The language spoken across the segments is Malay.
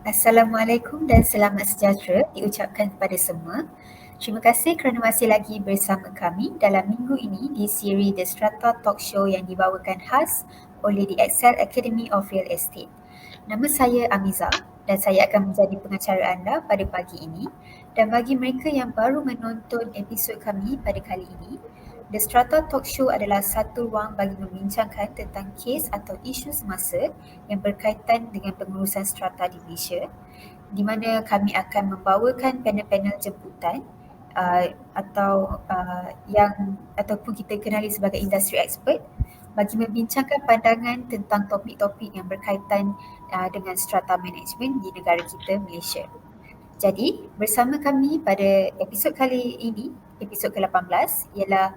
Assalamualaikum dan selamat sejahtera diucapkan kepada semua. Terima kasih kerana masih lagi bersama kami dalam minggu ini di siri The Strata Talk Show yang dibawakan khas oleh The Excel Academy of Real Estate. Nama saya Amiza dan saya akan menjadi pengacara anda pada pagi ini. Dan bagi mereka yang baru menonton episod kami pada kali ini, The Strata Talk Show adalah satu ruang bagi membincangkan tentang kes atau isu semasa yang berkaitan dengan pengurusan strata di Malaysia, di mana kami akan membawakan panel-panel jemputan ataupun kita kenali sebagai industri expert bagi membincangkan pandangan tentang topik-topik yang berkaitan dengan strata management di negara kita, Malaysia. Jadi, bersama kami pada episod kali ini, episod ke-18 ialah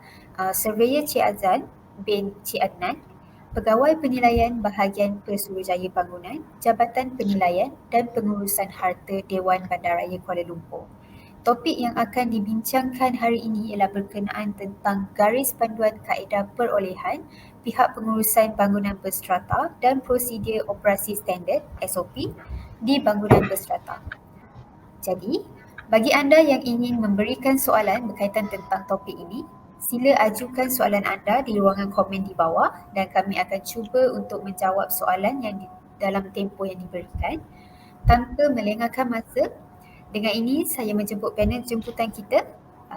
Surveyor Cik Azan bin Cik Adnan, Pegawai Penilaian Bahagian Pesuruhjaya Bangunan, Jabatan Penilaian dan Pengurusan Harta Dewan Bandaraya Kuala Lumpur. Topik yang akan dibincangkan hari ini ialah berkenaan tentang garis panduan kaedah perolehan pihak pengurusan bangunan berstrata dan prosedur operasi standard SOP di bangunan berstrata. Jadi, bagi anda yang ingin memberikan soalan berkaitan tentang topik ini, sila ajukan soalan anda di ruangan komen di bawah dan kami akan cuba untuk menjawab soalan yang dalam tempoh yang diberikan. Tanpa melengahkan masa, dengan ini saya menjemput panel jemputan kita,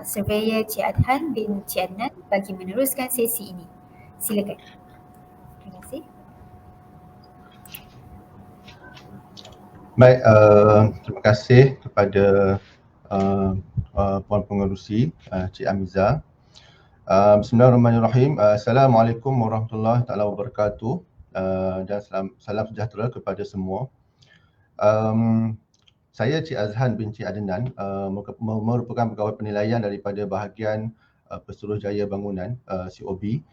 Surveyor Cik Adhan bin Cik Adnan bagi meneruskan sesi ini. Silakan. Terima kasih. Baik, terima kasih kepada Puan Pengerusi Cik Amiza. Bismillahirrahmanirrahim. Assalamualaikum warahmatullahi taala wabarakatuh dan salam sejahtera kepada semua. Saya Cik Azhan bin Cik Adnan, merupakan pegawai penilaian daripada bahagian Pesuruhjaya Bangunan COB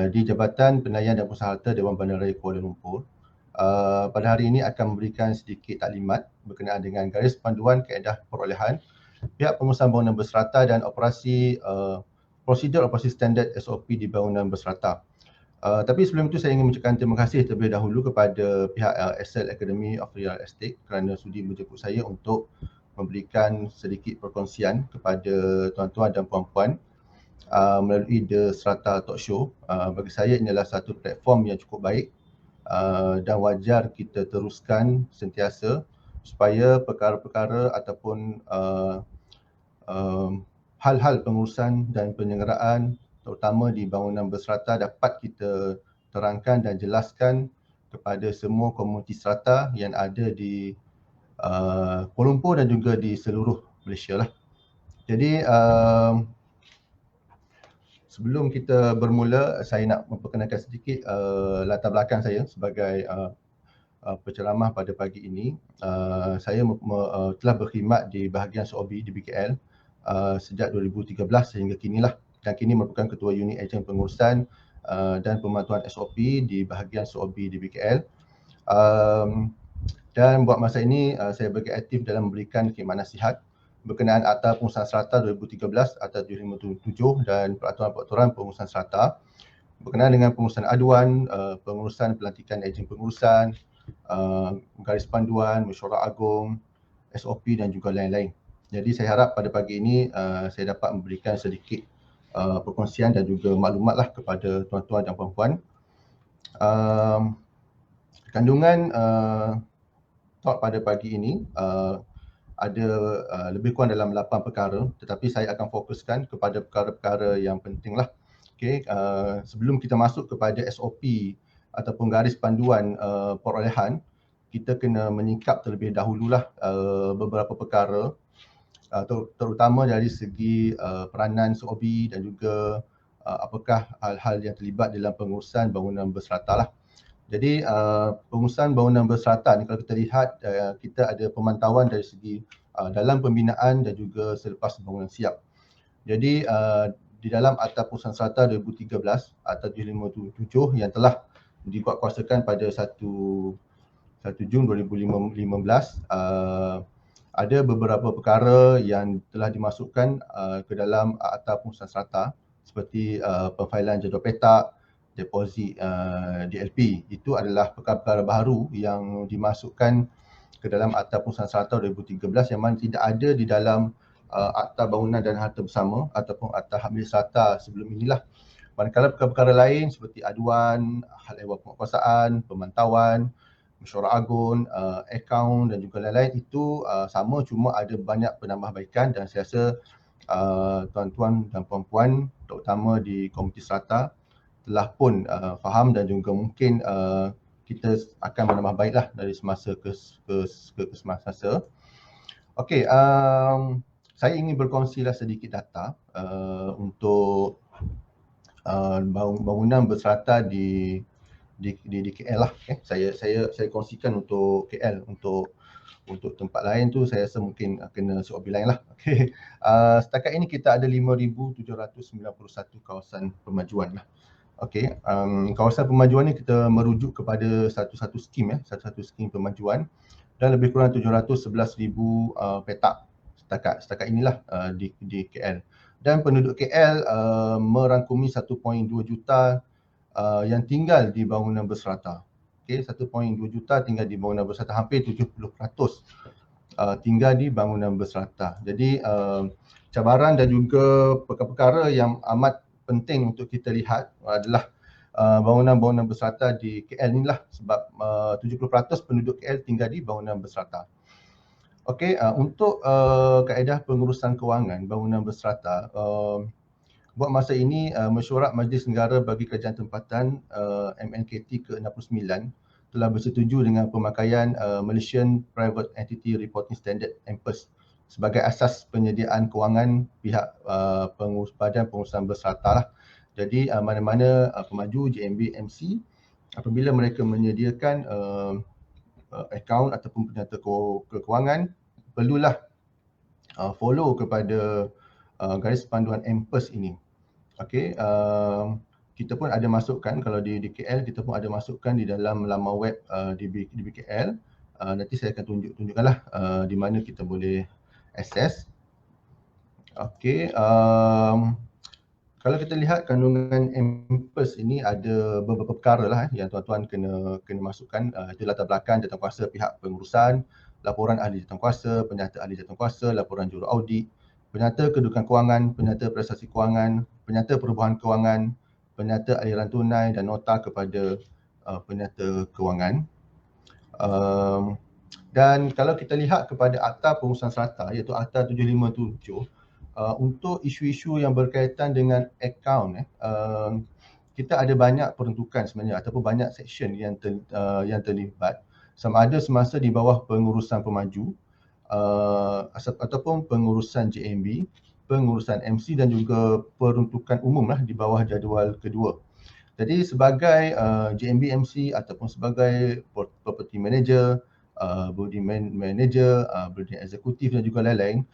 di Jabatan Penilaian dan Pengurusan Harta Dewan Bandaraya Kuala Lumpur. Pada hari ini akan memberikan sedikit taklimat berkenaan dengan garis panduan kaedah perolehan pihak pengurusan bangunan berstrata dan prosedur operasi standard SOP di bangunan berstrata. Tapi sebelum itu saya ingin mengucapkan terima kasih terlebih dahulu kepada pihak Excel Academy of Real Estate kerana sudi menjemput saya untuk memberikan sedikit perkongsian kepada tuan-tuan dan puan-puan melalui The Strata Talk Show. Bagi saya ini adalah satu platform yang cukup baik dan wajar kita teruskan sentiasa supaya perkara-perkara ataupun hal-hal pengurusan dan penyelenggaraan terutama di bangunan berstrata dapat kita terangkan dan jelaskan kepada semua komuniti strata yang ada di Kuala Lumpur dan juga di seluruh Malaysia lah. Jadi sebelum kita bermula, saya nak memperkenalkan sedikit latar belakang saya sebagai penceramah pada pagi ini. Saya telah berkhidmat di bahagian SOB di BKL sejak 2013 sehingga kinilah, dan kini merupakan Ketua Unit Ejen Pengurusan dan Pemantauan SOP di bahagian SOB di BKL. Dan buat masa ini saya bagi aktif dalam memberikan khidmat nasihat berkenaan Akta Pengurusan Strata 2013, Akta 757 dan Peraturan-Peraturan Pengurusan Strata berkenaan dengan pengurusan aduan, pengurusan pelantikan ejen pengurusan, garis panduan, mesyuarat agung, SOP dan juga lain-lain. Jadi saya harap pada pagi ini saya dapat memberikan sedikit perkongsian dan juga maklumatlah kepada tuan-tuan dan puan-puan. Kandungan talk pada pagi ini ada lebih kurang dalam 8 perkara, tetapi saya akan fokuskan kepada perkara-perkara yang pentinglah. Okey, sebelum kita masuk kepada SOP ataupun garis panduan perolehan, kita kena menyingkap terlebih dahululah beberapa perkara terutama dari segi peranan SOB dan juga apakah hal-hal yang terlibat dalam pengurusan bangunan berstrata lah. Jadi pengurusan bangunan berstrata ni kalau kita lihat kita ada pemantauan dari segi dalam pembinaan dan juga selepas bangunan siap. Jadi di dalam Akta Pengurusan Strata 2013 atau 757 yang telah dikuatkuasakan pada 1 Jun 2015, ada beberapa perkara yang telah dimasukkan ke dalam Akta Pengurusan Strata seperti penfailan jadual petak, deposit DLP. Itu adalah perkara-perkara baru yang dimasukkan ke ke dalam Akta Pengurusan Strata 2013 yang mana tidak ada di dalam Akta Bangunan dan Harta Bersama ataupun Akta Hak Milik Strata sebelum inilah. Manakala perkara-perkara lain seperti aduan, hal ehwal penguasaan, pemantauan, mesyuarat agung, akaun dan juga lain-lain itu sama, cuma ada banyak penambahbaikan dan saya rasa tuan-tuan dan puan-puan terutama di Komiti Strata telah pun faham dan juga mungkin kita akan menambah baiklah dari semasa ke semasa. Okey, saya ingin berkongsilah sedikit data untuk bangunan berserata di KL lah. Saya kongsikan untuk KL. Untuk tempat lain tu saya rasa mungkin kena SOP lain lah. Okay. Setakat ini kita ada 5,791 kawasan pemajuan lah. Okey, kawasan pemajuan ni kita merujuk kepada satu-satu skim satu-satu skim pemajuan dan lebih kurang 711,000 petak setakat inilah di KL. Dan penduduk KL merangkumi 1.2 juta yang tinggal di bangunan berserata. Okey, 1.2 juta tinggal di bangunan berserata, hampir 70% tinggal di bangunan berserata. Jadi cabaran dan juga perkara-perkara yang amat penting untuk kita lihat adalah bangunan-bangunan berserata di KL inilah sebab 70% penduduk KL tinggal di bangunan berserata. Okey, untuk kaedah pengurusan kewangan bangunan berserata, buat masa ini Mesyuarat Majlis Negara bagi Kerajaan Tempatan MNKT ke-69 telah bersetuju dengan pemakaian Malaysian Private Entity Reporting Standard (MPES) sebagai asas penyediaan kewangan pihak Badan Pengurusan Berserata lah. Jadi mana-mana pemaju JMB MC apabila mereka menyediakan akaun ataupun penyata kewangan perlulah follow kepada garis panduan MPES ini. Okey, kita pun ada masukkan kalau di KL, kita pun ada masukkan di dalam laman web di BKL. Nanti saya akan tunjukkanlah di mana kita boleh akses. Okey, kalau kita lihat kandungan MPES ini ada beberapa perkara lah yang tuan-tuan kena masukkan. Itu latar belakang jawatankuasa pihak pengurusan, laporan ahli jawatankuasa, penyata ahli jawatankuasa, laporan juru audit, penyata kedudukan kewangan, penyata prestasi kewangan, penyata perubahan kewangan, penyata aliran tunai dan nota kepada penyata kewangan. Dan kalau kita lihat kepada Akta Pengurusan Strata iaitu Akta 757, untuk isu-isu yang berkaitan dengan akaun, kita ada banyak peruntukan sebenarnya ataupun banyak seksyen yang terlibat sama ada semasa di bawah pengurusan pemaju ataupun pengurusan JMB, pengurusan MC dan juga peruntukan umum lah di bawah jadual kedua. Jadi sebagai JMB MC ataupun sebagai property manager, building manager, building eksekutif dan juga lain-lain,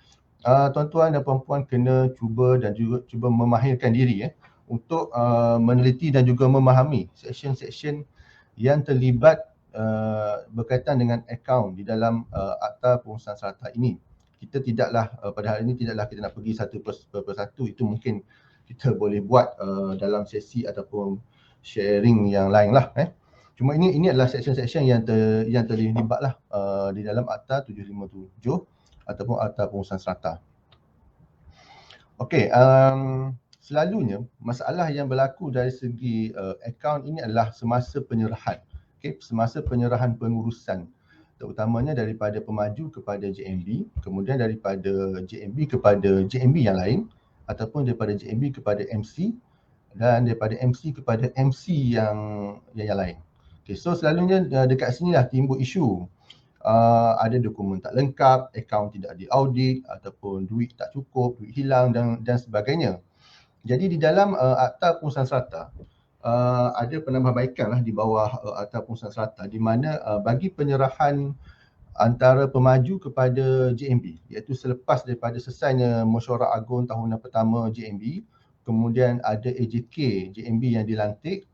tuan-tuan dan puan-puan kena cuba memahirkan diri untuk meneliti dan juga memahami seksyen-seksyen yang terlibat berkaitan dengan akaun di dalam Akta Pengurusan Strata ini. Kita tidaklah pada hari ini tidaklah kita nak pergi satu persatu, itu mungkin kita boleh buat dalam sesi ataupun sharing yang lain lah. Cuma ini adalah seksyen-seksyen yang terlibatlah di dalam Akta 757 ataupun Akta Pengurusan Strata. Okey, selalunya masalah yang berlaku dari segi akaun ini adalah semasa penyerahan. Okey, semasa penyerahan pengurusan, terutamanya daripada pemaju kepada JMB, kemudian daripada JMB kepada JMB yang lain ataupun daripada JMB kepada MC dan daripada MC kepada MC yang lain. Okay, so selalunya dekat sini lah timbul isu ada dokumen tak lengkap, akaun tidak diaudit ataupun duit tak cukup, duit hilang dan sebagainya. Jadi di dalam Akta Pengurusan Strata ada penambahbaikan lah di bawah Akta Pengurusan Strata di mana bagi penyerahan antara pemaju kepada JMB, iaitu selepas daripada selesainya mesyuarat agung tahunan pertama JMB, kemudian ada AJK JMB yang dilantik,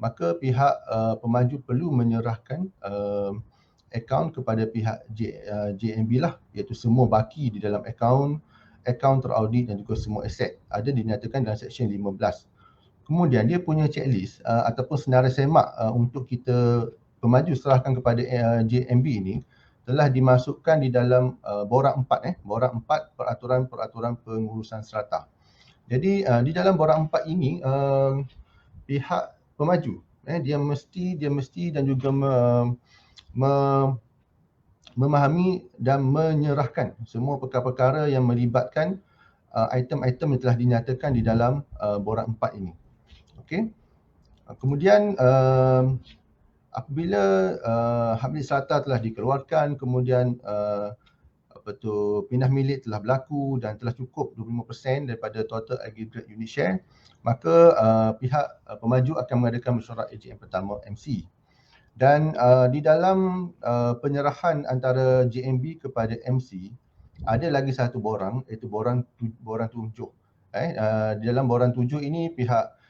maka pihak pemaju perlu menyerahkan akaun kepada pihak JMB lah, iaitu semua baki di dalam akaun teraudit dan juga semua aset ada dinyatakan dalam seksyen 15. Kemudian dia punya checklist ataupun senarai semak untuk kita pemaju serahkan kepada JMB ini telah dimasukkan di dalam borang 4 borang 4 peraturan-peraturan pengurusan strata. Jadi di dalam borang 4 ini pihak pemaju dia mesti dan juga memahami dan menyerahkan semua perkara-perkara yang melibatkan item-item yang telah dinyatakan di dalam borang 4 ini. Okey. Kemudian apabila hak milik strata telah dikeluarkan, kemudian pindah milik telah berlaku dan telah cukup 25% daripada total aggregate unit share, maka pihak pemaju akan mengadakan mesyuarat AGM pertama MC. Dan di dalam penyerahan antara JMB kepada MC, ada lagi satu borang, iaitu borang 7. Di dalam borang 7 ini pihak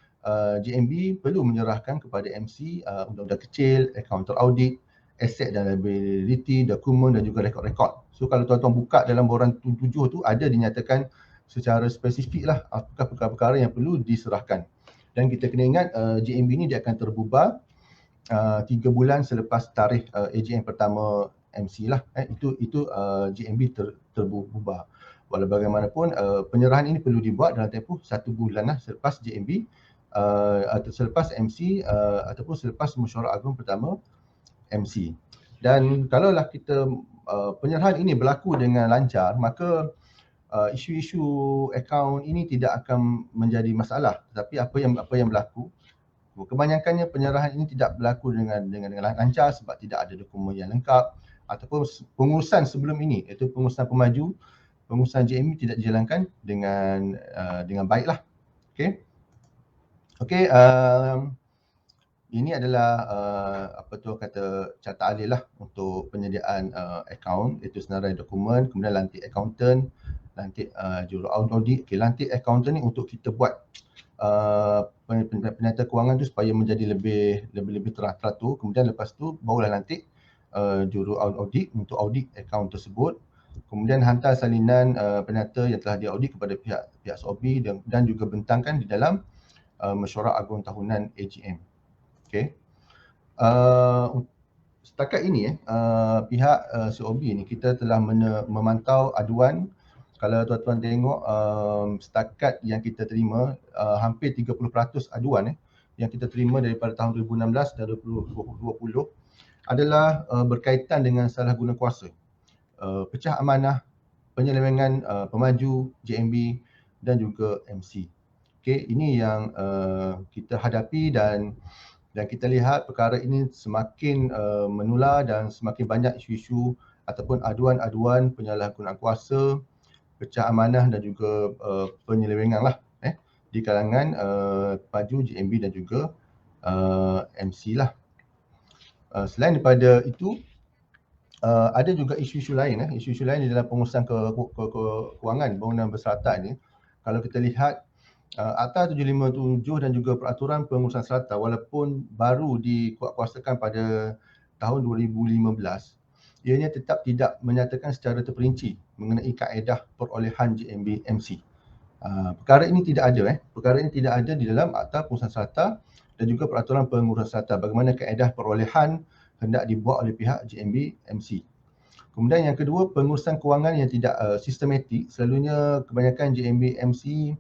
JMB perlu menyerahkan kepada MC undang-undang kecil, akaun teraudit, aset dan liability, dokumen dan juga rekod-rekod. So kalau tuan-tuan buka dalam borang 7 tu ada dinyatakan secara spesifik lah apakah perkara-perkara yang perlu diserahkan. Dan kita kena ingat JMB ni dia akan terbubar 3 bulan selepas tarikh AGM pertama MC lah. Itu JMB terbubar. Walau bagaimanapun penyerahan ini perlu dibuat dalam tempoh 1 bulan lah selepas JMB atau selepas MC ataupun selepas mesyuarat agung pertama MC. Dan kalaulah kita penyerahan ini berlaku dengan lancar, maka isu-isu akaun ini tidak akan menjadi masalah. Tetapi apa yang berlaku, kebanyakannya penyerahan ini tidak berlaku dengan lancar sebab tidak ada dokumen yang lengkap ataupun pengurusan sebelum ini, iaitu pengurusan pemaju, pengurusan JMB tidak dijalankan dengan baiklah. Okey, ini adalah carta alih lah untuk penyediaan akaun, iaitu senarai dokumen, kemudian lantik accountant, lantik juru audit. Lantik accountant ni untuk kita buat penyataan kewangan tu supaya menjadi lebih teratur. Kemudian lepas tu barulah nanti juru audit untuk audit akaun tersebut. Kemudian hantar salinan penyata yang telah diaudit kepada pihak SOB dan juga bentangkan di dalam mesyuarat agung tahunan AGM. Okey. Setakat ini pihak SOB ni kita telah memantau aduan. Kalau tuan-tuan tengok setakat yang kita terima, hampir 30% aduan yang kita terima daripada tahun 2016 dan 2020 adalah berkaitan dengan salah guna kuasa, pecah amanah, penyelewengan pemaju, JMB dan juga MC. Okey, ini yang kita hadapi dan kita lihat perkara ini semakin menular dan semakin banyak isu-isu ataupun aduan-aduan penyalahgunaan kuasa, pecah amanah dan juga penyelewengan lah di kalangan pemaju, JMB dan juga MC lah. Selain daripada itu, ada juga isu-isu lain isu-isu lain di dalam pengurusan kewangan bangunan berserata ni. Kalau kita lihat Akta 757 dan juga peraturan pengurusan strata, walaupun baru dikuatkuasakan pada tahun 2015, ianya tetap tidak menyatakan secara terperinci mengenai kaedah perolehan JMB MC. Perkara ini tidak ada perkara ini tidak ada di dalam Akta Pengurusan Strata dan juga peraturan pengurusan strata bagaimana kaedah perolehan hendak dibuat oleh pihak JMB MC. Kemudian yang kedua, pengurusan kewangan yang tidak sistematik. Selalunya kebanyakan JMB MC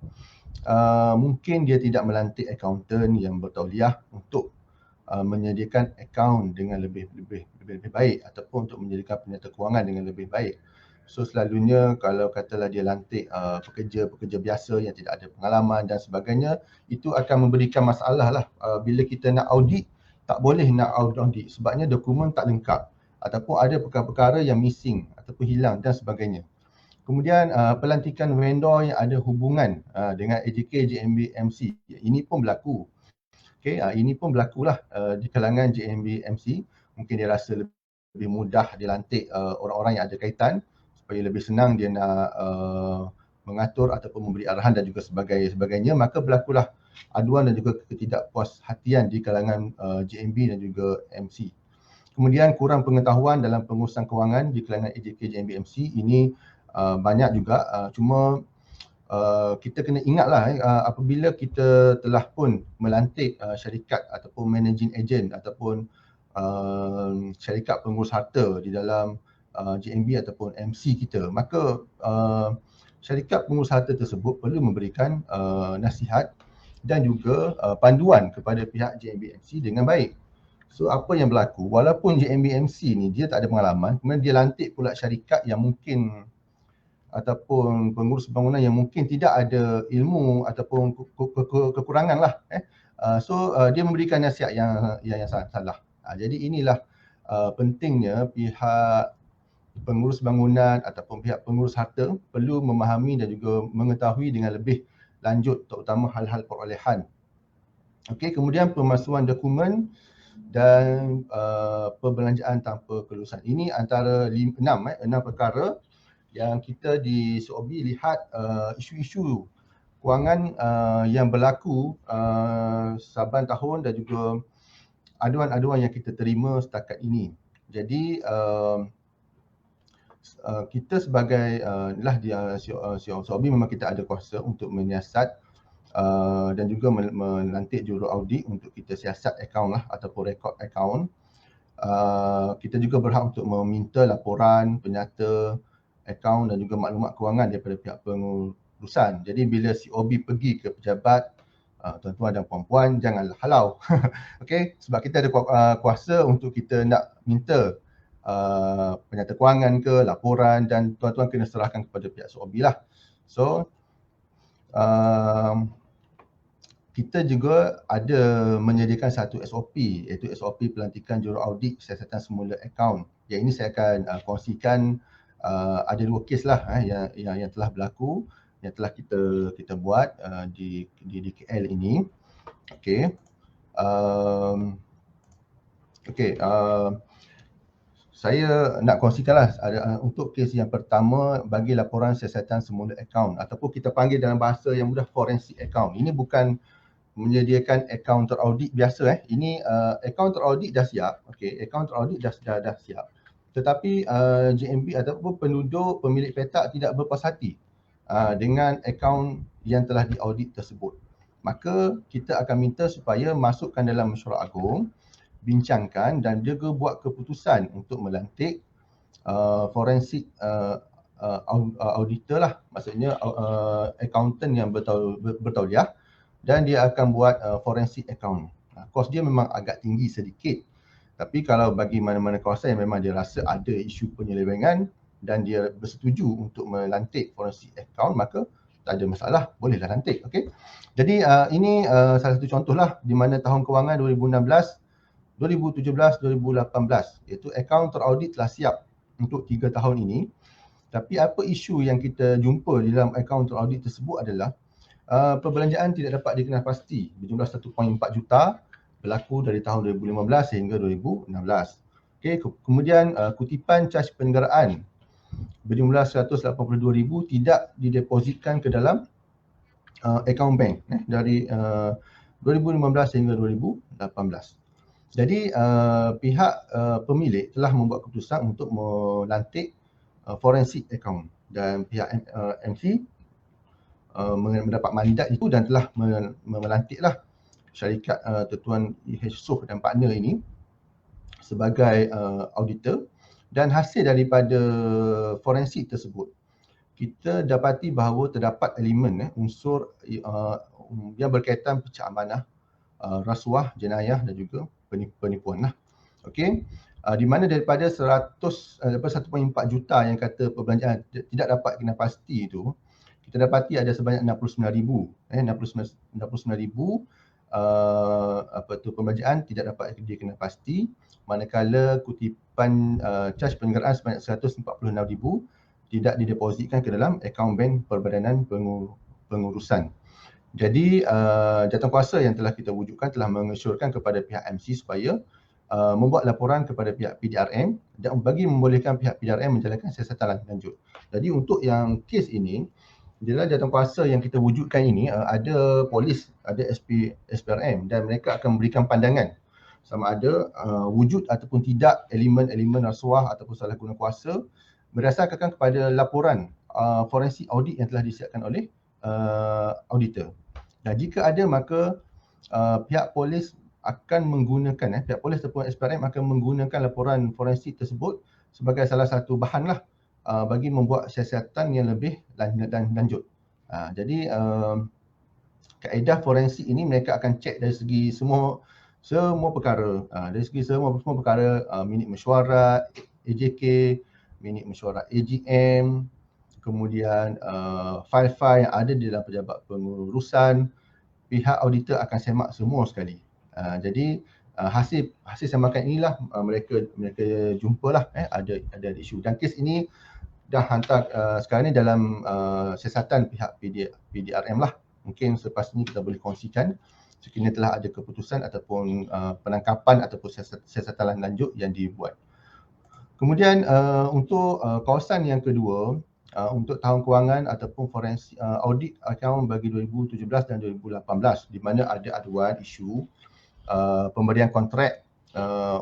mungkin dia tidak melantik accountant yang bertauliah untuk menyediakan akaun dengan lebih baik ataupun untuk menyediakan penyata kewangan dengan lebih baik. So selalunya kalau katalah dia lantik pekerja biasa yang tidak ada pengalaman dan sebagainya, itu akan memberikan masalah lah bila kita nak audit, tak boleh nak audit sebabnya dokumen tak lengkap ataupun ada perkara-perkara yang missing ataupun hilang dan sebagainya. Kemudian pelantikan vendor yang ada hubungan dengan AJK, JMB, MC, ini pun berlaku. Okey, ini pun berlakulah di kalangan JMB MC. Mungkin dia rasa lebih mudah dilantik orang-orang yang ada kaitan supaya lebih senang dia nak mengatur ataupun memberi arahan dan juga sebagainya, maka berlakulah aduan dan juga ketidakpuashatian di kalangan JMB dan juga MC. Kemudian kurang pengetahuan dalam pengurusan kewangan di kalangan AJK, JMB, MC ini banyak juga, cuma kita kena ingatlah apabila kita telah pun melantik syarikat ataupun managing agent ataupun syarikat pengurus harta di dalam GMB ataupun MC kita, maka syarikat pengurus harta tersebut perlu memberikan nasihat dan juga panduan kepada pihak JMB-MC dengan baik. So apa yang berlaku, walaupun JMB-MC ni dia tak ada pengalaman, kemudian dia lantik pula syarikat yang mungkin ataupun pengurus bangunan yang mungkin tidak ada ilmu ataupun kekurangan lah. Dia memberikan nasihat yang salah. Jadi inilah pentingnya pihak pengurus bangunan ataupun pihak pengurus harta perlu memahami dan juga mengetahui dengan lebih lanjut terutama hal-hal perolehan. Okey, kemudian pemalsuan dokumen dan perbelanjaan tanpa kelulusan. Ini antara 6 perkara yang kita di COB lihat isu-isu kewangan yang berlaku saban tahun dan juga aduan-aduan yang kita terima setakat ini. Jadi kita sebagai COB memang kita ada kuasa untuk menyiasat dan juga melantik juru audit untuk kita siasat akaun lah ataupun rekod akaun. Kita juga berhak untuk meminta laporan penyata akaun dan juga maklumat kewangan daripada pihak pengurusan. Jadi bila COB pergi ke pejabat, tuan-tuan dan puan-puan, janganlah halau. Okey, sebab kita ada kuasa untuk kita nak minta penyata kewangan ke, laporan, dan tuan-tuan kena serahkan kepada pihak COB lah. So kita juga ada menyediakan satu SOP, iaitu SOP pelantikan juru audit siasatan semula akaun. Yang ini saya akan kongsikan. Ada 2 kes lah yang telah berlaku, yang telah kita buat di KL ini. Okey. Saya nak kongsikanlah untuk kes yang pertama bagi laporan siasatan semula akaun ataupun kita panggil dalam bahasa yang mudah forensic account. Ini bukan menyediakan akaun teraudit biasa. Ini akaun teraudit dah siap. Okey, akaun teraudit dah siap. Tetapi JMB ataupun penduduk pemilik petak tidak berpuas hati dengan akaun yang telah diaudit tersebut. Maka kita akan minta supaya masukkan dalam mesyuarat agung, bincangkan dan juga buat keputusan untuk melantik forensik auditor lah, maksudnya accountant yang bertauliah, dan dia akan buat forensik account. Kos dia memang agak tinggi sedikit, tapi kalau bagi mana-mana kawasan yang memang dia rasa ada isu penyelewengan dan dia bersetuju untuk melantik forensik account, maka tak ada masalah, bolehlah lantik. Okey. Jadi ini salah satu contohlah di mana tahun kewangan 2016, 2017, 2018, iaitu akaun teraudit telah siap untuk 3 tahun ini. Tapi apa isu yang kita jumpa di dalam akaun teraudit tersebut adalah perbelanjaan tidak dapat dikenal pasti berjumlah 1.4 juta berlaku dari tahun 2015 sehingga 2016. Okey, kemudian kutipan caj penyegaraan berjumlah 182,000 tidak didepositkan ke dalam akaun bank dari 2015 sehingga 2018. Jadi pihak pemilik telah membuat keputusan untuk melantik forensik account dan pihak MC mendapat mandat itu dan telah melantiklah syarikat Tuan E.H. Soh dan partner ini sebagai auditor. Dan hasil daripada forensik tersebut, kita dapati bahawa terdapat elemen unsur yang berkaitan pecah amanah, rasuah, jenayah dan juga penipuan lah. Okey, di mana daripada 1.4 juta yang kata perbelanjaan tidak dapat kena pasti itu, kita dapati ada sebanyak 69,000 perbelanjaan tidak dapat dikena pasti, manakala kutipan caj penyelenggaraan sebanyak 146,000 tidak didepositkan ke dalam akaun bank Perbadanan Pengurusan. Jadi jawatankuasa yang telah kita wujudkan telah mengesyorkan kepada pihak MC supaya membuat laporan kepada pihak PDRM dan bagi membolehkan pihak PDRM menjalankan siasatan lanjut. Jadi untuk yang kes ini, dalam jawatankuasa yang kita wujudkan ini ada polis, ada SPRM dan mereka akan memberikan pandangan sama ada wujud ataupun tidak elemen-elemen rasuah ataupun salah guna kuasa berdasarkan kepada laporan forensik audit yang telah disiapkan oleh auditor. Dan jika ada, maka pihak polis akan menggunakan pihak polis ataupun SPRM akan menggunakan laporan forensik tersebut sebagai salah satu bahan lah bagi membuat siasatan yang lebih lanjut. Jadi kaedah forensik ini mereka akan cek dari segi semua perkara. Dari segi semua perkara, minit mesyuarat AJK, minit mesyuarat AGM, kemudian fail-fail yang ada di dalam pejabat pengurusan, pihak auditor akan semak semua sekali. Jadi hasil semakan inilah mereka jumpalah ada isu, dan kes ini dah hantar sekarang ni dalam siasatan pihak PDRM lah. Mungkin selepas ini kita boleh kongsikan sekiranya telah ada keputusan ataupun penangkapan ataupun siasatan lanjut yang dibuat. Kemudian untuk kawasan yang kedua, untuk tahun kewangan ataupun forensik audit akaun bagi 2017 dan 2018, di mana ada aduan isu pemberian kontrak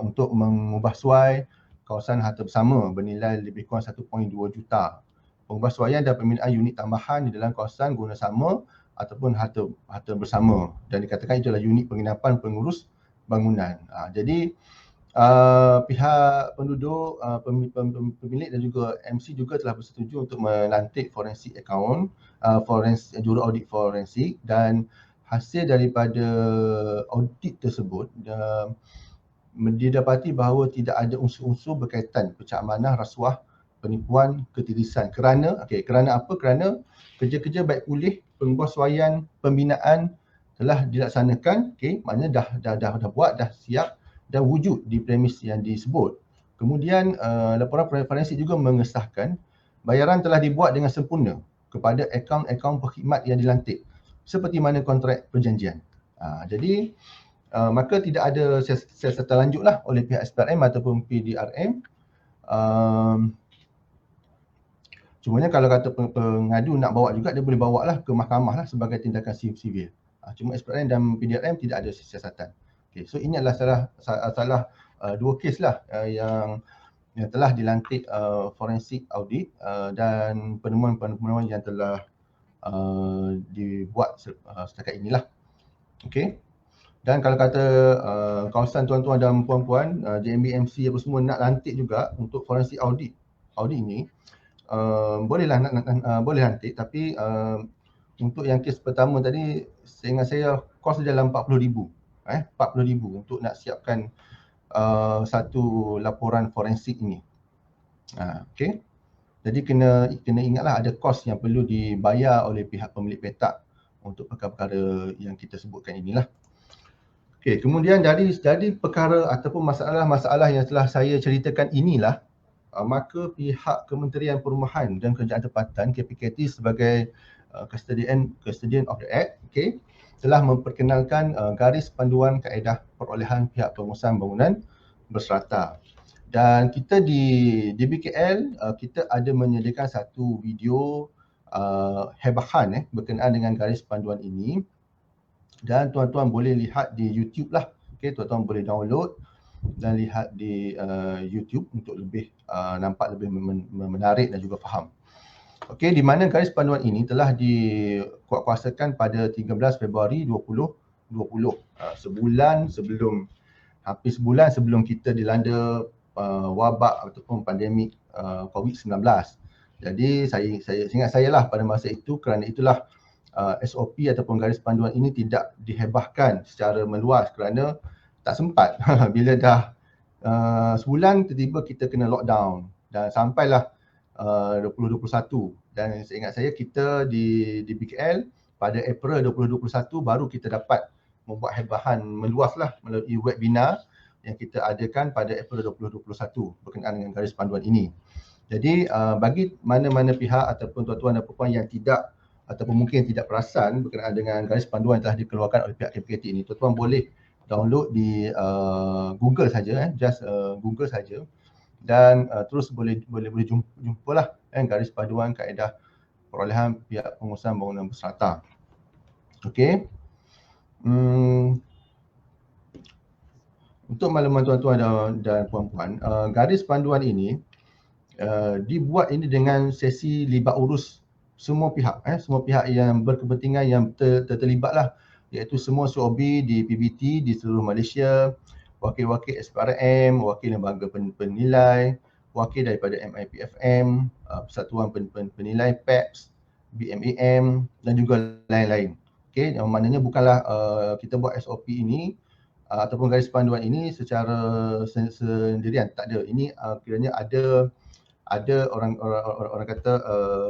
untuk mengubah suai kawasan harta bersama bernilai lebih kurang 1.2 juta. Pengubahsuaian dan pembinaan unit tambahan di dalam kawasan guna sama ataupun harta bersama, dan dikatakan itu adalah unit penginapan pengurus bangunan. Jadi pihak penduduk, pemilik dan juga MC juga telah bersetuju untuk melantik forensik akaun, juru audit forensik, dan hasil daripada audit tersebut didapati bahawa tidak ada unsur-unsur berkaitan pecah amanah, rasuah, penipuan, ketirisan. Kerana apa? Kerana kerja-kerja baik pulih, pengubahsuaian, pembinaan telah dilaksanakan, maknanya dah buat, dah siap dan wujud di premis yang disebut. Kemudian laporan forensik juga mengesahkan bayaran telah dibuat dengan sempurna kepada akaun-akaun perkhidmat yang dilantik seperti mana kontrak perjanjian. Jadi maka tidak ada siasatan lanjutlah oleh pihak SPRM ataupun PDRM. Cumanya kalau kata pengadu nak bawa juga, dia boleh bawa lah ke mahkamah lah sebagai tindakan sivil. Cuma SPRM dan PDRM tidak ada siasatan. So ini adalah salah dua kes lah yang telah dilantik forensik audit dan penemuan-penemuan yang telah dibuat setakat inilah. Dan kalau kata kawasan tuan-tuan dan puan-puan, JMB-MC apa semua nak lantik juga untuk forensik audit ini, bolehlah boleh lantik, tapi untuk yang kes pertama tadi, seingat saya kos dia dalam 40,000 40,000 untuk nak siapkan satu laporan forensik ini. Jadi kena ingatlah ada kos yang perlu dibayar oleh pihak pemilik petak untuk perkara-perkara yang kita sebutkan inilah. Kemudian dari perkara ataupun masalah-masalah yang telah saya ceritakan inilah, maka pihak Kementerian Perumahan dan Kerajaan Tempatan KPKT sebagai custodian of the act telah memperkenalkan garis panduan kaedah perolehan pihak pengurusan bangunan berserata. Dan kita di BKL kita ada menyediakan satu video hebahan berkenaan dengan garis panduan ini, dan tuan-tuan boleh lihat di YouTube lah. Tuan-tuan boleh download dan lihat di YouTube untuk lebih nampak lebih menarik dan juga faham. Di mana garis panduan ini telah dikuatkuasakan pada 13 Februari 2020, hampir sebulan sebelum kita dilanda wabak ataupun pandemik COVID-19. Jadi saya ingat saya lah pada masa itu, kerana itulah SOP ataupun garis panduan ini tidak dihebahkan secara meluas kerana tak sempat. Bila dah sebulan tiba-tiba kita kena lockdown dan sampailah 2021, dan seingat saya kita di BKL pada April 2021 baru kita dapat membuat hebahan meluas lah melalui webinar yang kita adakan pada April 2021 berkenaan dengan garis panduan ini. Jadi bagi mana-mana pihak ataupun tuan-tuan dan puan yang tidak ataupun mungkin tidak perasan berkenaan dengan garis panduan yang telah dikeluarkan oleh pihak KPKT ini, tuan-tuan boleh download di Google saja, just Google saja, dan terus boleh jumpalah garis panduan kaedah perolehan pihak pengurusan bangunan berserata. Untuk makluman tuan-tuan dan puan-puan, garis panduan ini dibuat ini dengan sesi libat urus semua pihak, semua pihak yang berkepentingan yang terlibatlah, iaitu semua SOB di PBT di seluruh Malaysia, wakil-wakil SPRM, wakil lembaga penilai, wakil daripada MIPFM, Persatuan Penilai PEPS, BMAM dan juga lain-lain. Okey, yang maknanya bukanlah kita buat SOP ini ataupun garis panduan ini secara sendirian, tak ada. Ini kiranya ada orang kata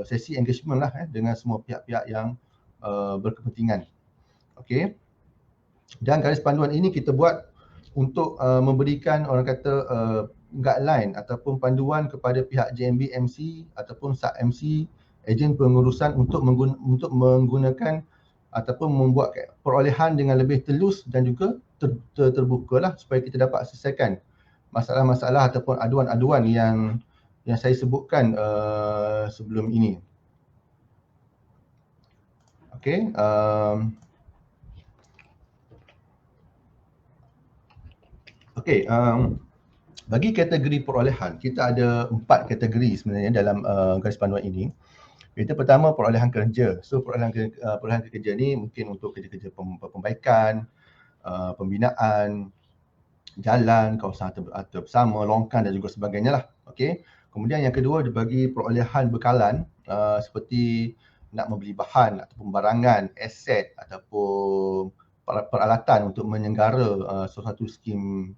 sesi engagement lah dengan semua pihak-pihak yang berkepentingan. Okey. Dan garis panduan ini kita buat untuk memberikan orang kata guideline ataupun panduan kepada pihak JMB MC ataupun sub MC, ejen pengurusan untuk menggunakan ataupun membuat perolehan dengan lebih telus dan juga terbuka lah supaya kita dapat selesaikan masalah-masalah ataupun aduan-aduan yang saya sebutkan sebelum ini. Okey, okey, bagi kategori perolehan, kita ada 4 kategori sebenarnya dalam garis panduan ini. Itu pertama perolehan kerja. So perolehan kerja ni mungkin untuk kerja-kerja perbaikan, pembinaan, jalan, kawasan harta bersama, longkan dan juga sebagainya lah. Okey. Kemudian yang kedua dibagi perolehan bekalan seperti nak membeli bahan ataupun barangan, aset ataupun peralatan untuk menyenggara suatu skim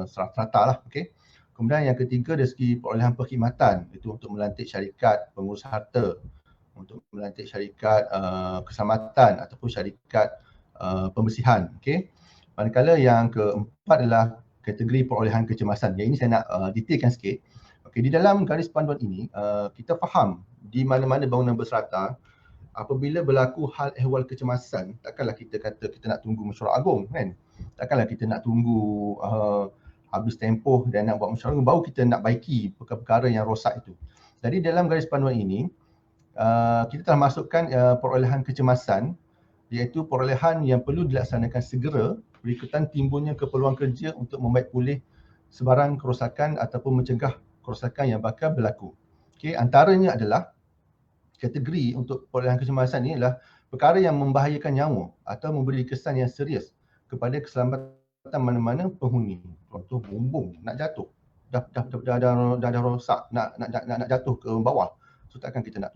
serata lah. Okey. Kemudian yang ketiga dari segi perolehan perkhidmatan, itu untuk melantik syarikat pengurus harta, untuk melantik syarikat keselamatan ataupun syarikat pembersihan. Okey. Manakala yang keempat adalah kategori perolehan kecemasan. Yang ini saya nak detailkan sikit. Okey, di dalam garis panduan ini kita faham di mana-mana bangunan berserata apabila berlaku hal ehwal kecemasan, takkanlah kita kata kita nak tunggu mesyuarat agung kan. Takkanlah kita nak tunggu habis tempoh dan nak buat mesyuarat agung baru kita nak baiki perkara-perkara yang rosak itu. Jadi dalam garis panduan ini kita telah masukkan perolehan kecemasan, iaitu perolehan yang perlu dilaksanakan segera berikutan timbulnya keperluan kerja untuk membaik pulih sebarang kerosakan ataupun mencegah kerosakan yang bakal berlaku. Okey, antaranya adalah kategori untuk perolehan kecemasan ini adalah perkara yang membahayakan nyawa atau memberi kesan yang serius kepada keselamatan mana-mana penghuni. Contoh bumbung nak jatuh, dah rosak, nak jatuh ke bawah. So takkan kita nak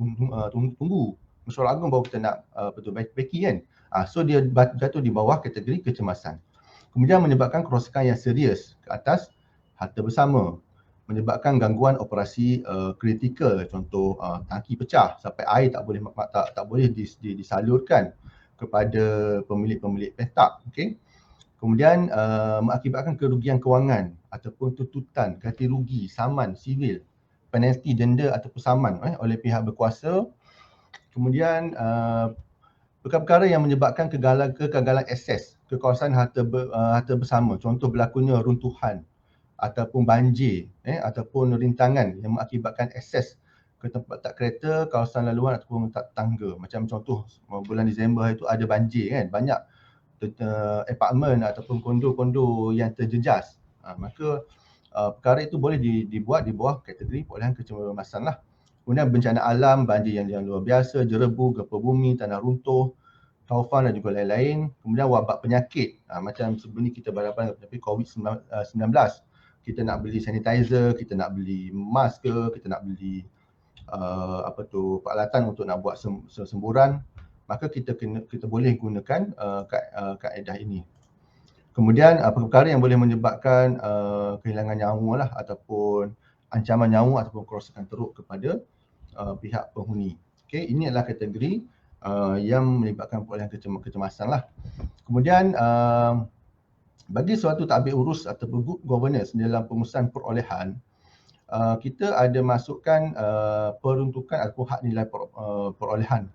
tunggu mesyuarat agung baru kita nak baiki kan. So dia jatuh di bawah kategori kecemasan. Kemudian menyebabkan kerosakan yang serius ke atas harta bersama, menyebabkan gangguan operasi kritikal, contoh tangki pecah sampai air tak boleh disalurkan kepada pemilik petak. Okey. Kemudian mengakibatkan kerugian kewangan ataupun tuntutan ganti rugi, saman, sivil, penalti, denda ataupun saman oleh pihak berkuasa. Kemudian perkara-perkara yang menyebabkan kegagalan akses ke kawasan harta bersama, contoh berlakunya runtuhan ataupun banjir ataupun rintangan yang mengakibatkan akses ke tempat tak kereta, kawasan laluan ataupun tak tangga. Macam contoh bulan Disember itu ada banjir kan, banyak apartmen ataupun kondo-kondo yang terjejas. Maka perkara itu boleh dibuat di bawah kategori perolehan kecemasan lah. Kemudian bencana alam, banjir yang luar biasa, jerebu, gempa bumi, tanah runtuh, taufan dan juga lain-lain. Kemudian wabak penyakit, macam sebelum ni kita berhadapan dengan penyakit COVID-19. Kita nak beli sanitizer, kita nak beli mask ke, kita nak beli peralatan untuk nak buat semburan, maka kita boleh gunakan kaedah ini. Kemudian perkara yang boleh menyebabkan kehilangan nyawa lah ataupun ancaman nyawa ataupun kerosakan teruk kepada pihak penghuni. Okey, ini adalah kategori yang melibatkan perolehan kecemasan lah. Kemudian bagi suatu tadbir urus ataupun good governance dalam pengurusan perolehan, kita ada masukkan peruntukan ataupun hak nilai perolehan.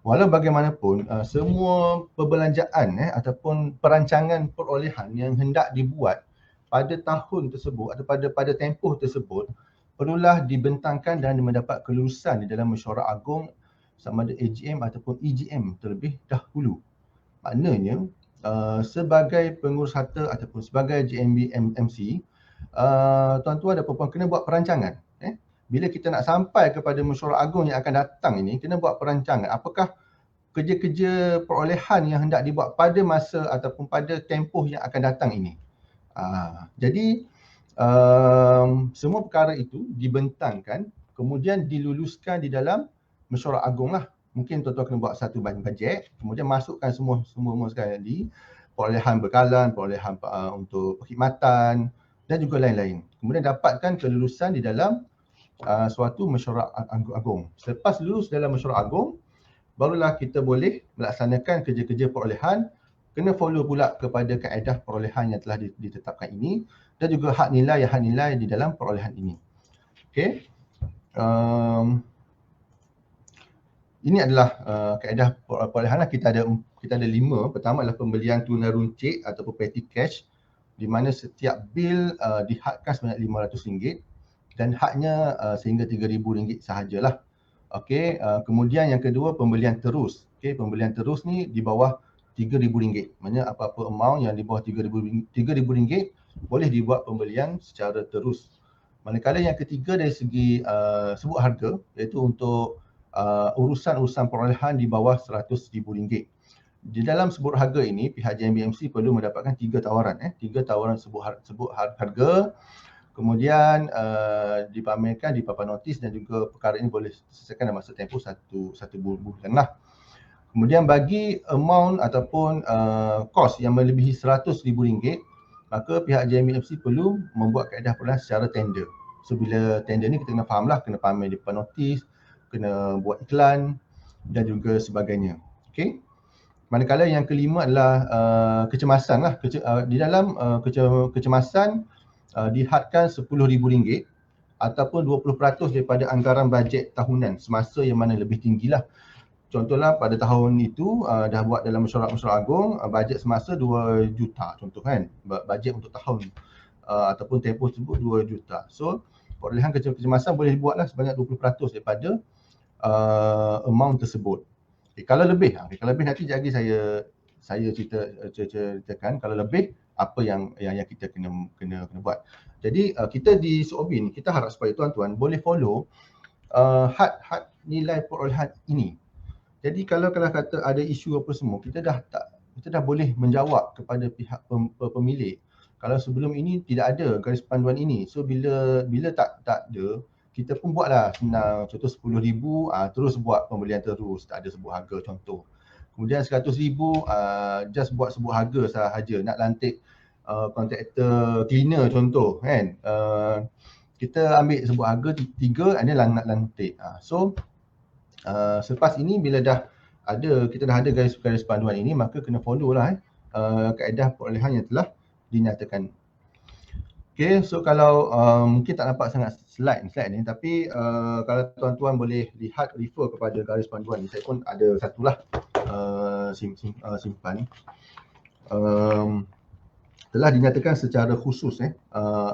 Walau bagaimanapun, semua perbelanjaan ataupun perancangan perolehan yang hendak dibuat pada tahun tersebut atau pada tempoh tersebut perlulah dibentangkan dan mendapat kelulusan di dalam mesyuarat agung sama ada AGM ataupun EGM terlebih dahulu. Maknanya sebagai pengurus harta ataupun sebagai JMB MC, tuan-tuan dan puan-puan kena buat perancangan. Bila kita nak sampai kepada mesyuarat agung yang akan datang ini, kena buat perancangan. Apakah kerja-kerja perolehan yang hendak dibuat pada masa ataupun pada tempoh yang akan datang ini. Jadi semua perkara itu dibentangkan, kemudian diluluskan di dalam mesyuarat agung lah. Mungkin tuan-tuan kena buat satu bajet, kemudian masukkan semua sekali, perolehan bekalan, perolehan untuk perkhidmatan dan juga lain-lain. Kemudian dapatkan kelulusan di dalam suatu mesyuarat agung. Selepas lulus dalam mesyuarat agung, barulah kita boleh melaksanakan kerja-kerja perolehan. Kena follow pula kepada kaedah perolehan yang telah ditetapkan ini dan juga hak nilai di dalam perolehan ini. Okey. Ini adalah kaedah perolehan. Kita ada 5. Pertama adalah pembelian tunai runcit ataupun petty cash, di mana setiap bil dihadkan sebanyak RM500 dan haknya sehingga RM3,000 sahajalah. Okey, kemudian yang kedua pembelian terus. Okey, pembelian terus ni di bawah RM3,000. Maksudnya apa-apa amount yang di bawah RM3,000 boleh dibuat pembelian secara terus. Manakala yang ketiga dari segi sebut harga, iaitu untuk urusan-urusan perolehan di bawah RM100,000. Di dalam sebut harga ini, pihak JMBMC perlu mendapatkan 3 tawaran. 3 tawaran sebut harga, kemudian dipamerkan di papan notis dan juga perkara ini boleh diselesaikan dalam masa tempoh satu bulan lah. Kemudian bagi amount ataupun kos yang melebihi RM100,000, maka pihak JMBMC perlu membuat kaedah perolehan secara tender. So bila tender ni kita kena faham lah, kena pamer di papan notis, kena buat iklan dan juga sebagainya. Okey. Manakala yang kelima adalah kecemasan lah. Di dalam kecemasan dihadkan RM10,000 ataupun 20% daripada anggaran bajet tahunan semasa yang mana lebih tinggilah. Contohlah pada tahun itu dah buat dalam mesyuarat agung, bajet semasa 2 juta contoh kan, bajet untuk tahun ataupun tempoh tersebut 2 juta. So perolehan kecemasan boleh dibuatlah sebanyak 20% daripada amount tersebut. Kalau lebih nanti lagi saya ceritakan kalau lebih apa yang kita kena buat. Jadi kita di SOB ni kita harap supaya tuan-tuan boleh follow had nilai perolehan ini. Jadi kalau kata ada isu apa semua, kita dah boleh menjawab kepada pihak pemilik. Kalau sebelum ini tidak ada garis panduan ini. So bila tak ada, kita pun buatlah senang. Contoh RM10,000, terus buat pembelian terus, tak ada sebut harga contoh. Kemudian RM100,000, just buat sebut harga sahaja. Nak lantik kontraktor cleaner contoh kan. Kita ambil sebut harga 3, ada nak lantik. So selepas ini bila kita dah ada garis panduan ini, maka kena follow lah kaedah perolehan yang telah dinyatakan. Okay, so kalau mungkin tak nampak sangat slide ni, tapi kalau tuan-tuan boleh lihat, refer kepada garis panduan ni, saya pun ada satulah simpan. Telah dinyatakan secara khusus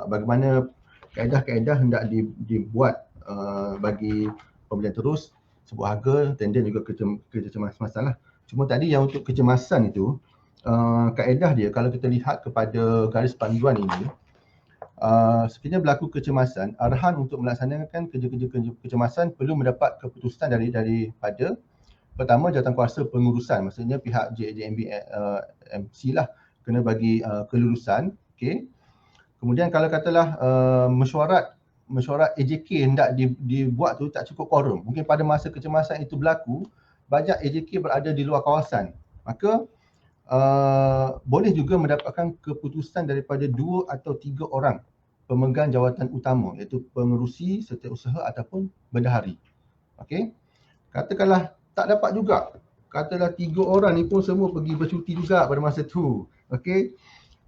bagaimana kaedah-kaedah hendak dibuat bagi pembelian terus, sebut harga, tender juga kecemasan lah. Cuma tadi yang untuk kecemasan itu, kaedah dia kalau kita lihat kepada garis panduan ini, sekiranya berlaku kecemasan, arahan untuk melaksanakan kerja-kerja kecemasan perlu mendapat keputusan daripada pertama jawatankuasa pengurusan, maksudnya pihak JMBMC lah kena bagi kelulusan. Okay. Kemudian kalau katalah mesyuarat AJK hendak dibuat tu tak cukup quorum, mungkin pada masa kecemasan itu berlaku, banyak AJK berada di luar kawasan, maka boleh juga mendapatkan keputusan daripada 2 atau 3 orang pemegang jawatan utama, iaitu pengerusi, setiausaha ataupun bendahari. Okey. Katakanlah tak dapat juga, katalah 3 orang ni pun semua pergi bercuti juga pada masa tu. Okey.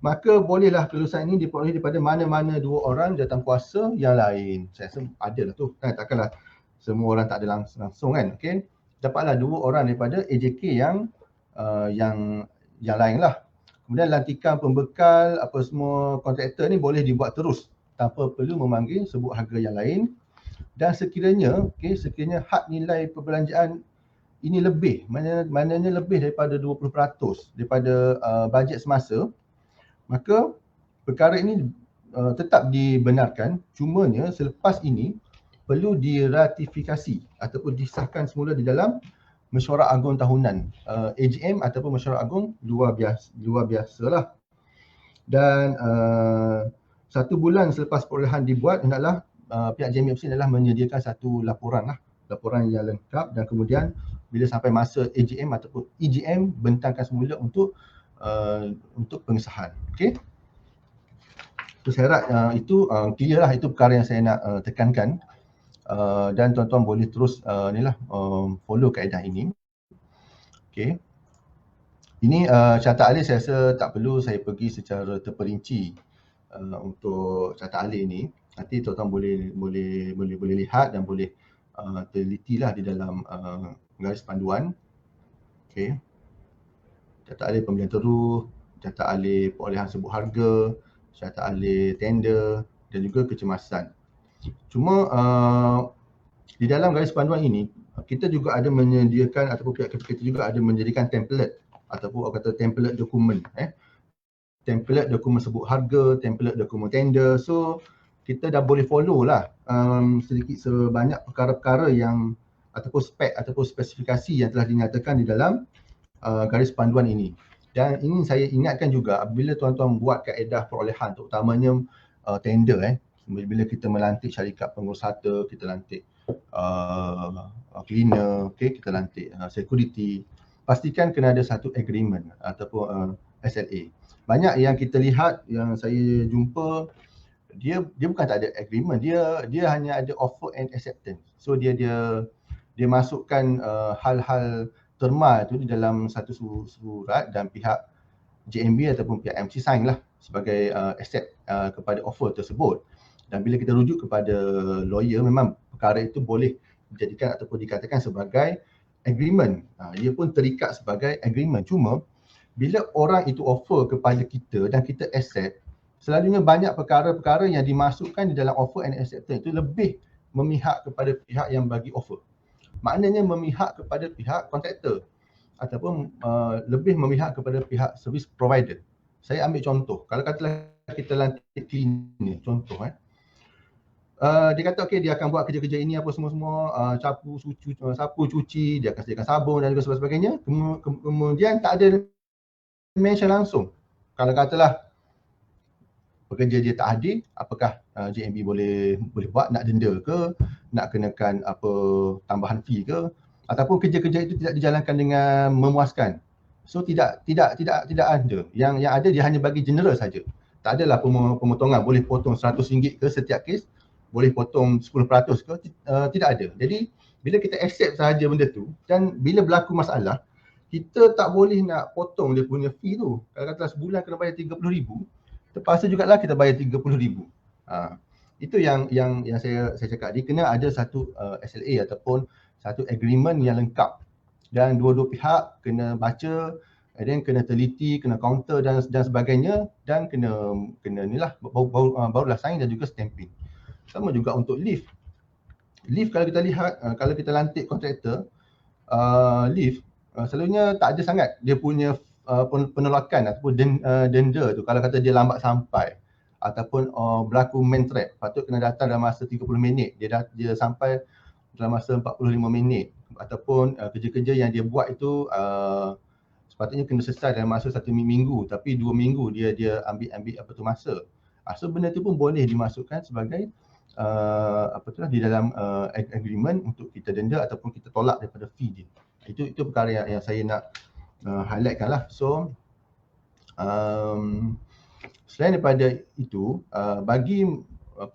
Maka bolehlah kelulusan ini diperoleh daripada mana-mana 2 orang jawatankuasa yang lain. Saya rasa ada lah tu. Takkanlah semua orang tak ada langsung kan. Okey. Dapatlah 2 orang daripada AJK yang lain lah. Kemudian lantikan pembekal apa semua kontraktor ni boleh dibuat terus tanpa perlu memanggil sebut harga yang lain. Dan sekiranya had nilai perbelanjaan ini lebih, maknanya lebih daripada 20% daripada bajet semasa, maka perkara ini tetap dibenarkan, cumanya selepas ini perlu diratifikasi ataupun disahkan semula di dalam mesyuarat agung tahunan, AGM ataupun mesyuarat agung luar biasa lah. Dan 1 bulan selepas perolehan dibuat, hendaklah pihak JMFC adalah menyediakan satu laporan yang lengkap, dan kemudian bila sampai masa AGM ataupun EGM, bentangkan semula untuk pengesahan. Okey. So, saya harap itu clear lah, itu perkara yang saya nak tekankan, dan tuan-tuan boleh terus follow kaedah ini. Okey. Ini carta alih saya rasa tak perlu saya pergi secara terperinci untuk carta alih ini. Nanti tuan-tuan boleh lihat dan boleh telitilah di dalam garis panduan. Okey. Carta alih pembelian teruh, carta alih perolehan sebut harga, carta alih tender dan juga kecemasan. Cuma di dalam garis panduan ini kita juga ada menyediakan, ataupun pihak kita juga ada menjadikan template ataupun orang kata template dokumen, template dokumen sebut harga, template dokumen tender. So kita dah boleh follow lah sedikit sebanyak perkara-perkara yang ataupun spek ataupun spesifikasi yang telah dinyatakan di dalam garis panduan ini. Dan ini saya ingatkan juga, apabila tuan-tuan buat kaedah perolehan, terutamanya tender, bila kita melantik syarikat pengurus harta, kita lantik cleaner, kita lantik security, pastikan kena ada satu agreement ataupun SLA. Banyak yang kita lihat, yang saya jumpa, dia bukan tak ada agreement, dia hanya ada offer and acceptance. So dia masukkan hal-hal terma itu di dalam satu surat, dan pihak JMB ataupun pihak MC sign lah sebagai accept kepada offer tersebut. Dan bila kita rujuk kepada lawyer, memang perkara itu boleh dijadikan ataupun dikatakan sebagai agreement. Dia pun terikat sebagai agreement. Cuma bila orang itu offer kepada kita dan kita accept, selalunya banyak perkara-perkara yang dimasukkan di dalam offer and acceptance itu lebih memihak kepada pihak yang bagi offer. Maknanya memihak kepada pihak kontraktor ataupun lebih memihak kepada pihak service provider. Saya ambil contoh, kalau katalah kita lantik cleaner, contoh dia kata okey, dia akan buat kerja-kerja ini apa semua, sapu cuci, dia akan sediakan sabun dan juga sebagainya. Kemudian tak ada mention langsung. Kalau katalah pekerja dia tak hadir, apakah JMB boleh buat, nak denda ke, nak kenakan apa tambahan fee ke, ataupun kerja-kerja itu tidak dijalankan dengan memuaskan. So tidak ada. Yang ada dia hanya bagi general saja. Tak adalah pemotongan, boleh potong RM100 ke setiap kes, boleh potong 10% ke, tidak ada. Jadi bila kita accept sahaja benda tu, dan bila berlaku masalah, kita tak boleh nak potong dia punya fee tu. Kalau kata sebulan kena bayar RM30,000, terpaksa jugalah kita bayar RM30,000. Itu yang saya cakap, dia kena ada satu SLA ataupun satu agreement yang lengkap, dan dua-dua pihak kena baca, dan kena teliti, kena counter dan sebagainya, dan kena inilah barulah sign dan juga stamping. Sama juga untuk lift. Lift kalau kita lihat, kalau kita lantik kontraktor, lift selalunya tak ada sangat dia punya penolakan ataupun denda tu. Kalau kata dia lambat sampai ataupun berlaku main trap, patut kena datang dalam masa 30 minit, dia sampai dalam masa 45 minit, ataupun kerja-kerja yang dia buat itu sepatutnya kena selesai dalam masa 1 minggu, tapi 2 minggu dia ambil apa tu masa. So benda tu pun boleh dimasukkan sebagai di dalam agreement untuk kita denda ataupun kita tolak daripada fee dia. Itu perkara yang saya nak highlightkan lah. So selain daripada itu, bagi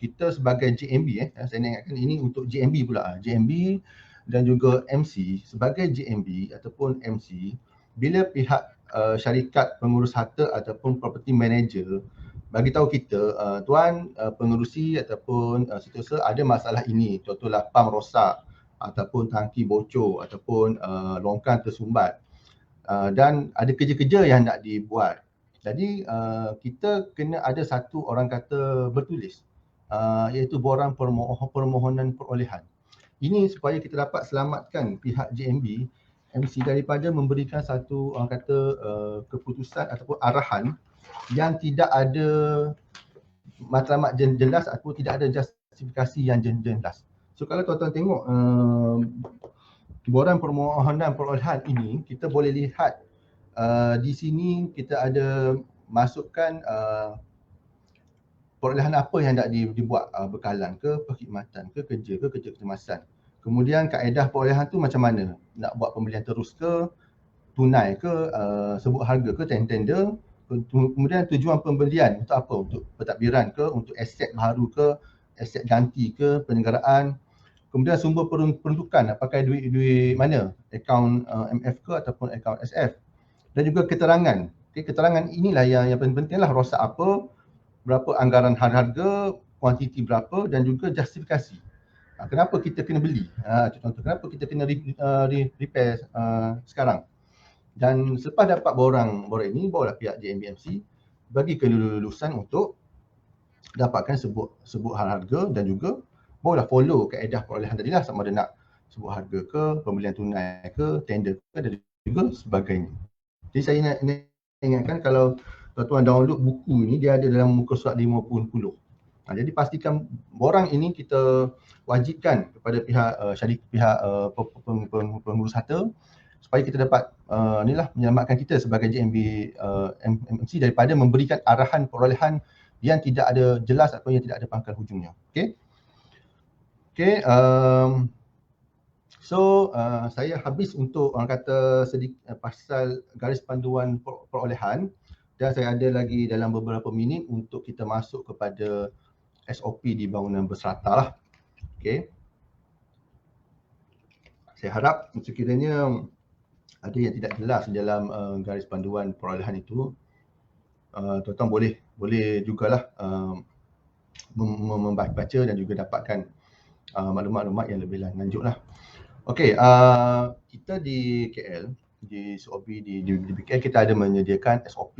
kita sebagai JMB, saya nak ingatkan ini untuk JMB pula, JMB dan juga MC. Sebagai JMB ataupun MC, bila pihak syarikat pengurus harta ataupun property manager bagi tahu kita, tuan pengerusi ataupun setiausaha ada masalah ini, contohlah pam rosak ataupun tangki bocor ataupun longkang tersumbat, dan ada kerja-kerja yang nak dibuat. Jadi kita kena ada satu orang kata bertulis, iaitu borang permohonan perolehan. Ini supaya kita dapat selamatkan pihak JMB MC daripada memberikan satu orang kata keputusan ataupun arahan yang tidak ada matlamat jelas ataupun tidak ada justifikasi yang jelas. So kalau tuan-tuan tengok borang permohonan perolehan ini, kita boleh lihat di sini kita ada masukkan perolehan apa yang hendak dibuat, bekalan ke, perkhidmatan ke, kerja ke, kerja kecemasan. Kemudian kaedah perolehan tu macam mana? Nak buat pembelian terus ke, tunai ke, sebut harga ke, tender. Kemudian tujuan pembelian untuk apa? Untuk pentadbiran ke, untuk aset baru ke, aset ganti ke, penyelenggaraan. Kemudian sumber peruntukan, nak pakai duit mana? Akaun MF ke ataupun akaun SF. Dan juga keterangan. Okay, keterangan inilah yang penting lah, rosak apa, berapa anggaran harga, kuantiti berapa dan juga justifikasi. Kenapa kita kena beli? Contoh, kenapa kita kena repair sekarang? Dan selepas dapat borang ini, barulah pihak JMBMC bagi kelulusan untuk dapatkan sebut harga dan juga barulah follow kaedah perolehan tadi lah, sama ada nak sebut harga ke, pembelian tunai ke, tender ke dan juga sebagainya. Jadi saya nak ingatkan, kalau tuan-tuan download buku ni, dia ada dalam muka surat 50. Jadi pastikan borang ini kita wajibkan kepada pihak pengurus harta supaya kita dapat menyelamatkan kita sebagai JMBMC daripada memberikan arahan perolehan yang tidak ada jelas atau yang tidak ada pangkal hujungnya. Saya habis untuk orang kata sedikit pasal garis panduan perolehan, dan saya ada lagi dalam beberapa minit untuk kita masuk kepada SOP di bangunan berserata lah. Saya harap sekiranya ada yang tidak jelas dalam garis panduan perolehan itu, tuan-tuan boleh jugalah membaca dan juga dapatkan maklumat-maklumat yang lebih lanjut lah. Kita di KL, di SOP di KL, kita ada menyediakan SOP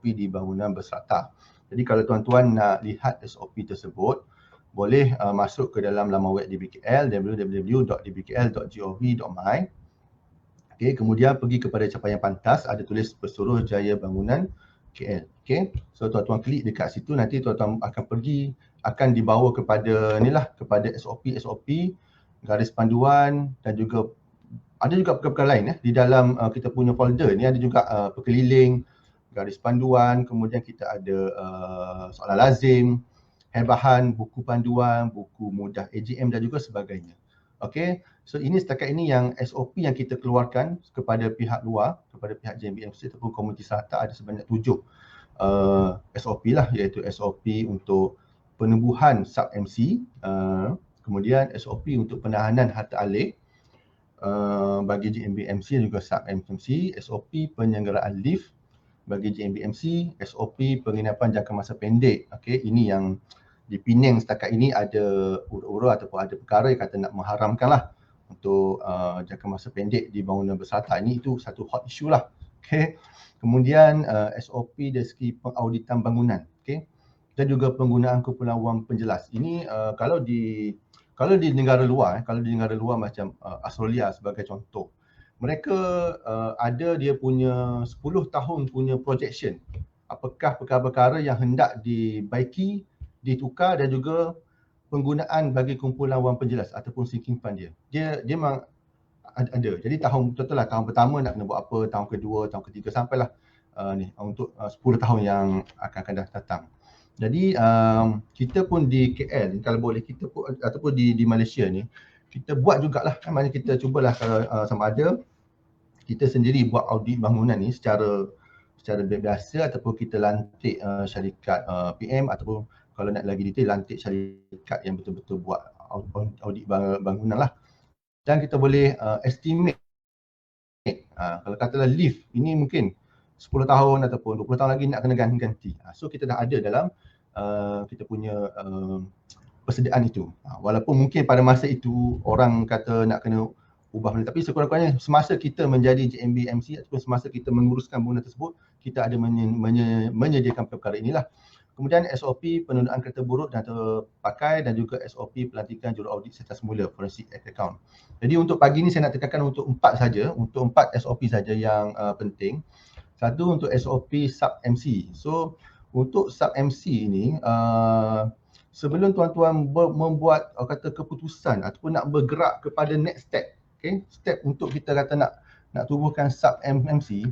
di bangunan berserata. Jadi kalau tuan-tuan nak lihat SOP tersebut, boleh masuk ke dalam laman web DBKL, www.dbkl.gov.my. Kemudian pergi kepada capaian pantas, ada tulis Pesuruhjaya Bangunan KL. So tuan-tuan klik dekat situ, nanti tuan-tuan akan dibawa kepada kepada SOP, garis panduan, dan juga ada juga perkara lain di dalam kita punya folder ni. Ada juga perkeliling, garis panduan, kemudian kita ada soalan lazim, hebahan, buku panduan, buku mudah AGM dan juga sebagainya. So ini setakat ini yang SOP yang kita keluarkan kepada pihak luar, kepada pihak JMBMC ataupun komuniti serata. Ada sebanyak 7 SOP lah, iaitu SOP untuk penubuhan sub-MC, kemudian SOP untuk penahanan harta alih bagi JMBMC dan juga sub-MC, SOP penyelenggaraan lift bagi JMBMC, SOP penginapan jangka masa pendek. Ini yang di Penang setakat ini ada ura-ura ataupun ada perkara yang kata nak mengharamkan lah untuk jangka masa pendek di bangunan berserata. Ini itu satu hot issue lah. Kemudian SOP dari segi pengauditan bangunan, dan juga penggunaan kumpulan wang penjelas. Ini kalau di negara luar, macam Australia sebagai contoh, mereka ada dia punya 10 tahun punya projection. Apakah perkara-perkara yang hendak dibaiki, ditukar, dan juga penggunaan bagi kumpulan wang penjelas ataupun sinking fund dia. Dia memang ada. Jadi tahun pertama nak kena buat apa, tahun kedua, tahun ketiga, sampailah untuk 10 tahun yang akan datang. Jadi kita pun di KL, kalau boleh kita pun, ataupun di Malaysia ni, kita buat jugalah, maknanya kita cubalah sama ada kita sendiri buat audit bangunan ni secara biasa, ataupun kita lantik syarikat PM, ataupun kalau nak lagi detail, lantik syarikat yang betul-betul buat audit bangunan lah. Dan kita boleh estimate, kalau katalah lift ini mungkin 10 tahun ataupun 20 tahun lagi nak kena ganti. So kita dah ada dalam kita punya persediaan itu. Walaupun mungkin pada masa itu orang kata nak kena ubah benda, tapi sekurang-kurangnya semasa kita menjadi JMBMC ataupun semasa kita menguruskan bangunan tersebut, kita ada menyediakan perkara inilah. Kemudian SOP penundaan kereta buruk dan terpakai, dan juga SOP pelantikan juruaudit serta semula forensic account. Jadi untuk pagi ni saya nak tekankan untuk 4 SOP saja yang penting. Satu untuk SOP sub-MC. So untuk sub-MC ni, sebelum tuan-tuan membuat keputusan ataupun nak bergerak kepada next step, step untuk kita kata nak tubuhkan sub-MC,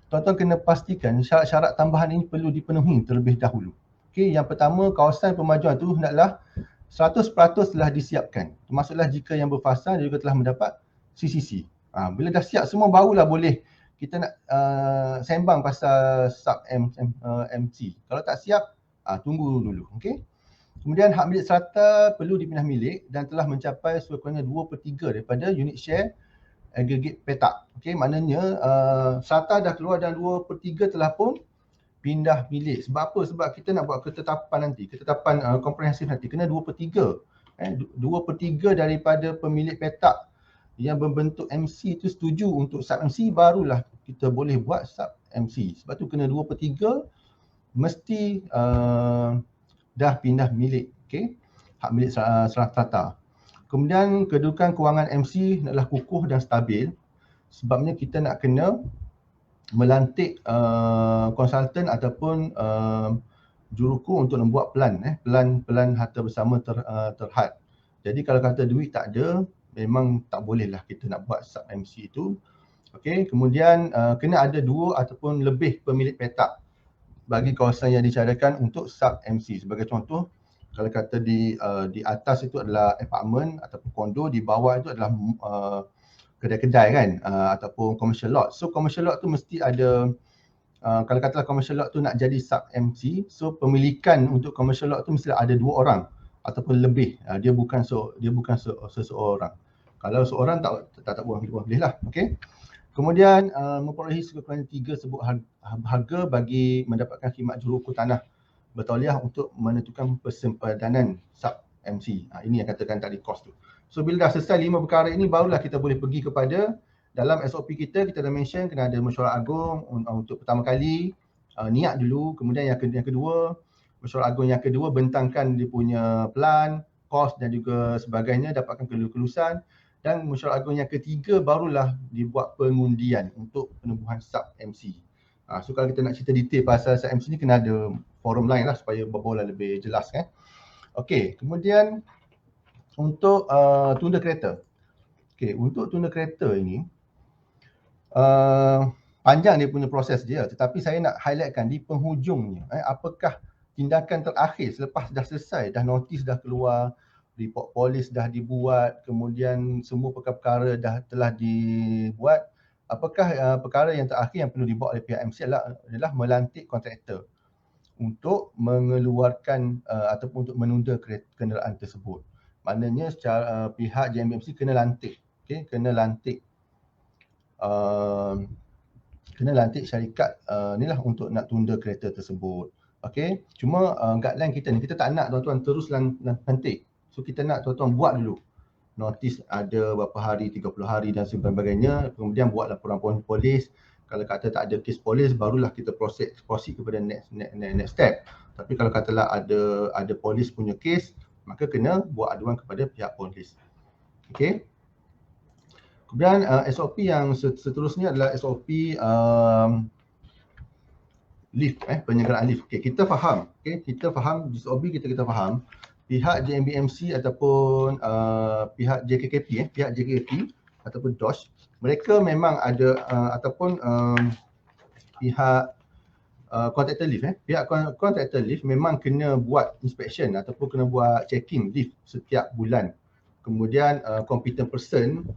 tuan-tuan kena pastikan syarat-syarat tambahan ini perlu dipenuhi terlebih dahulu. Okey, yang pertama, kawasan pemajuan tu hendaklah 100% telah disiapkan. Termasuklah jika yang berfasa juga telah mendapat CCC. Bila dah siap semua barulah boleh kita nak sembang pasal sub MC. Kalau tak siap, tunggu dulu. Okey. Kemudian hak milik serata perlu dipindah milik dan telah mencapai sekurang-kurangnya 2/3 daripada unit share aggregate petak. Okey, maknanya serata dah keluar dan 2/3 telah pun pindah milik. Sebab apa? Sebab kita nak buat ketetapan nanti, ketetapan komprehensif nanti kena 2/3. 2/3 daripada pemilik petak yang berbentuk MC itu setuju untuk sub MC, barulah kita boleh buat sub MC. Sebab tu kena 2/3 mesti dah pindah milik. Okey, hak milik serata. Kemudian kedudukan kewangan MC adalah kukuh dan stabil. Sebabnya kita nak kena melantik konsultan ataupun juruku untuk membuat plan harta bersama terhad. Jadi kalau kata duit tak ada, memang tak bolehlah kita nak buat sub MC itu. Okey, kemudian kena ada 2 ataupun lebih pemilik petak bagi kawasan yang dicadangkan untuk sub MC. Sebagai contoh, kalau kata di atas itu adalah apartmen ataupun kondo, di bawah itu adalah kedai-kedai kan, ataupun commercial lot. So commercial lot tu mesti ada, kalau katalah commercial lot tu nak jadi sub MC, so pemilikan untuk commercial lot tu mesti ada 2 orang ataupun lebih. Dia bukan seseorang. Kalau seorang tak boleh lah. Okey. Kemudian memperolehi sekurang-kurangnya 3 sebut harga bagi mendapatkan khidmat juruku tanah bertauliah untuk menentukan persempadanan sub MC. Ini yang katakan tadi kos tu. So bila dah selesai 5 perkara ini, barulah kita boleh pergi kepada dalam SOP kita dah mention kena ada mesyuarat agung untuk pertama kali, niat dulu. Kemudian yang kedua, mesyuarat agung yang kedua bentangkan dia punya plan, kos dan juga sebagainya, dapatkan kelulusan. Dan mesyuarat agung yang ketiga barulah dibuat pengundian untuk penubuhan sub MC. So kalau kita nak cerita detail pasal sub MC ni, kena ada forum lain lah supaya berbola lebih jelas kan. Okey, kemudian untuk tunda kereta. Okey, untuk tunda kereta ini panjang dia punya proses dia, tetapi saya nak highlightkan di penghujungnya apakah tindakan terakhir selepas dah selesai, dah notis dah keluar, report polis dah dibuat, kemudian semua perkara-perkara telah dibuat. Apakah perkara yang terakhir yang perlu dibuat oleh pihak MC adalah melantik kontraktor untuk mengeluarkan ataupun untuk menunda kenderaan tersebut. Maknanya secara pihak JMBMC kena lantik, kena lantik syarikat inilah untuk nak tunda kereta tersebut. Okey, cuma guideline kita ni, kita tak nak tuan-tuan terus lantik. So kita nak tuan-tuan buat dulu. Notis ada berapa hari, 30 hari dan sebagainya. Kemudian buat laporan polis. Kalau kata tak ada kes polis, barulah kita proceed kepada next step. Tapi kalau katalah ada polis punya kes, maka kena buat aduan kepada pihak polis. Okey. Kemudian SOP yang seterusnya adalah SOP lift, penyelenggaraan lift. Okey, kita faham. Kita faham SOP kita faham. Pihak JMBMC ataupun pihak JKKP, pihak JKKP ataupun DOSH, mereka memang ada ataupun pihak kontraktor lift, pihak kontraktor lift memang kena buat inspection ataupun kena buat checking lift setiap bulan. Kemudian competent person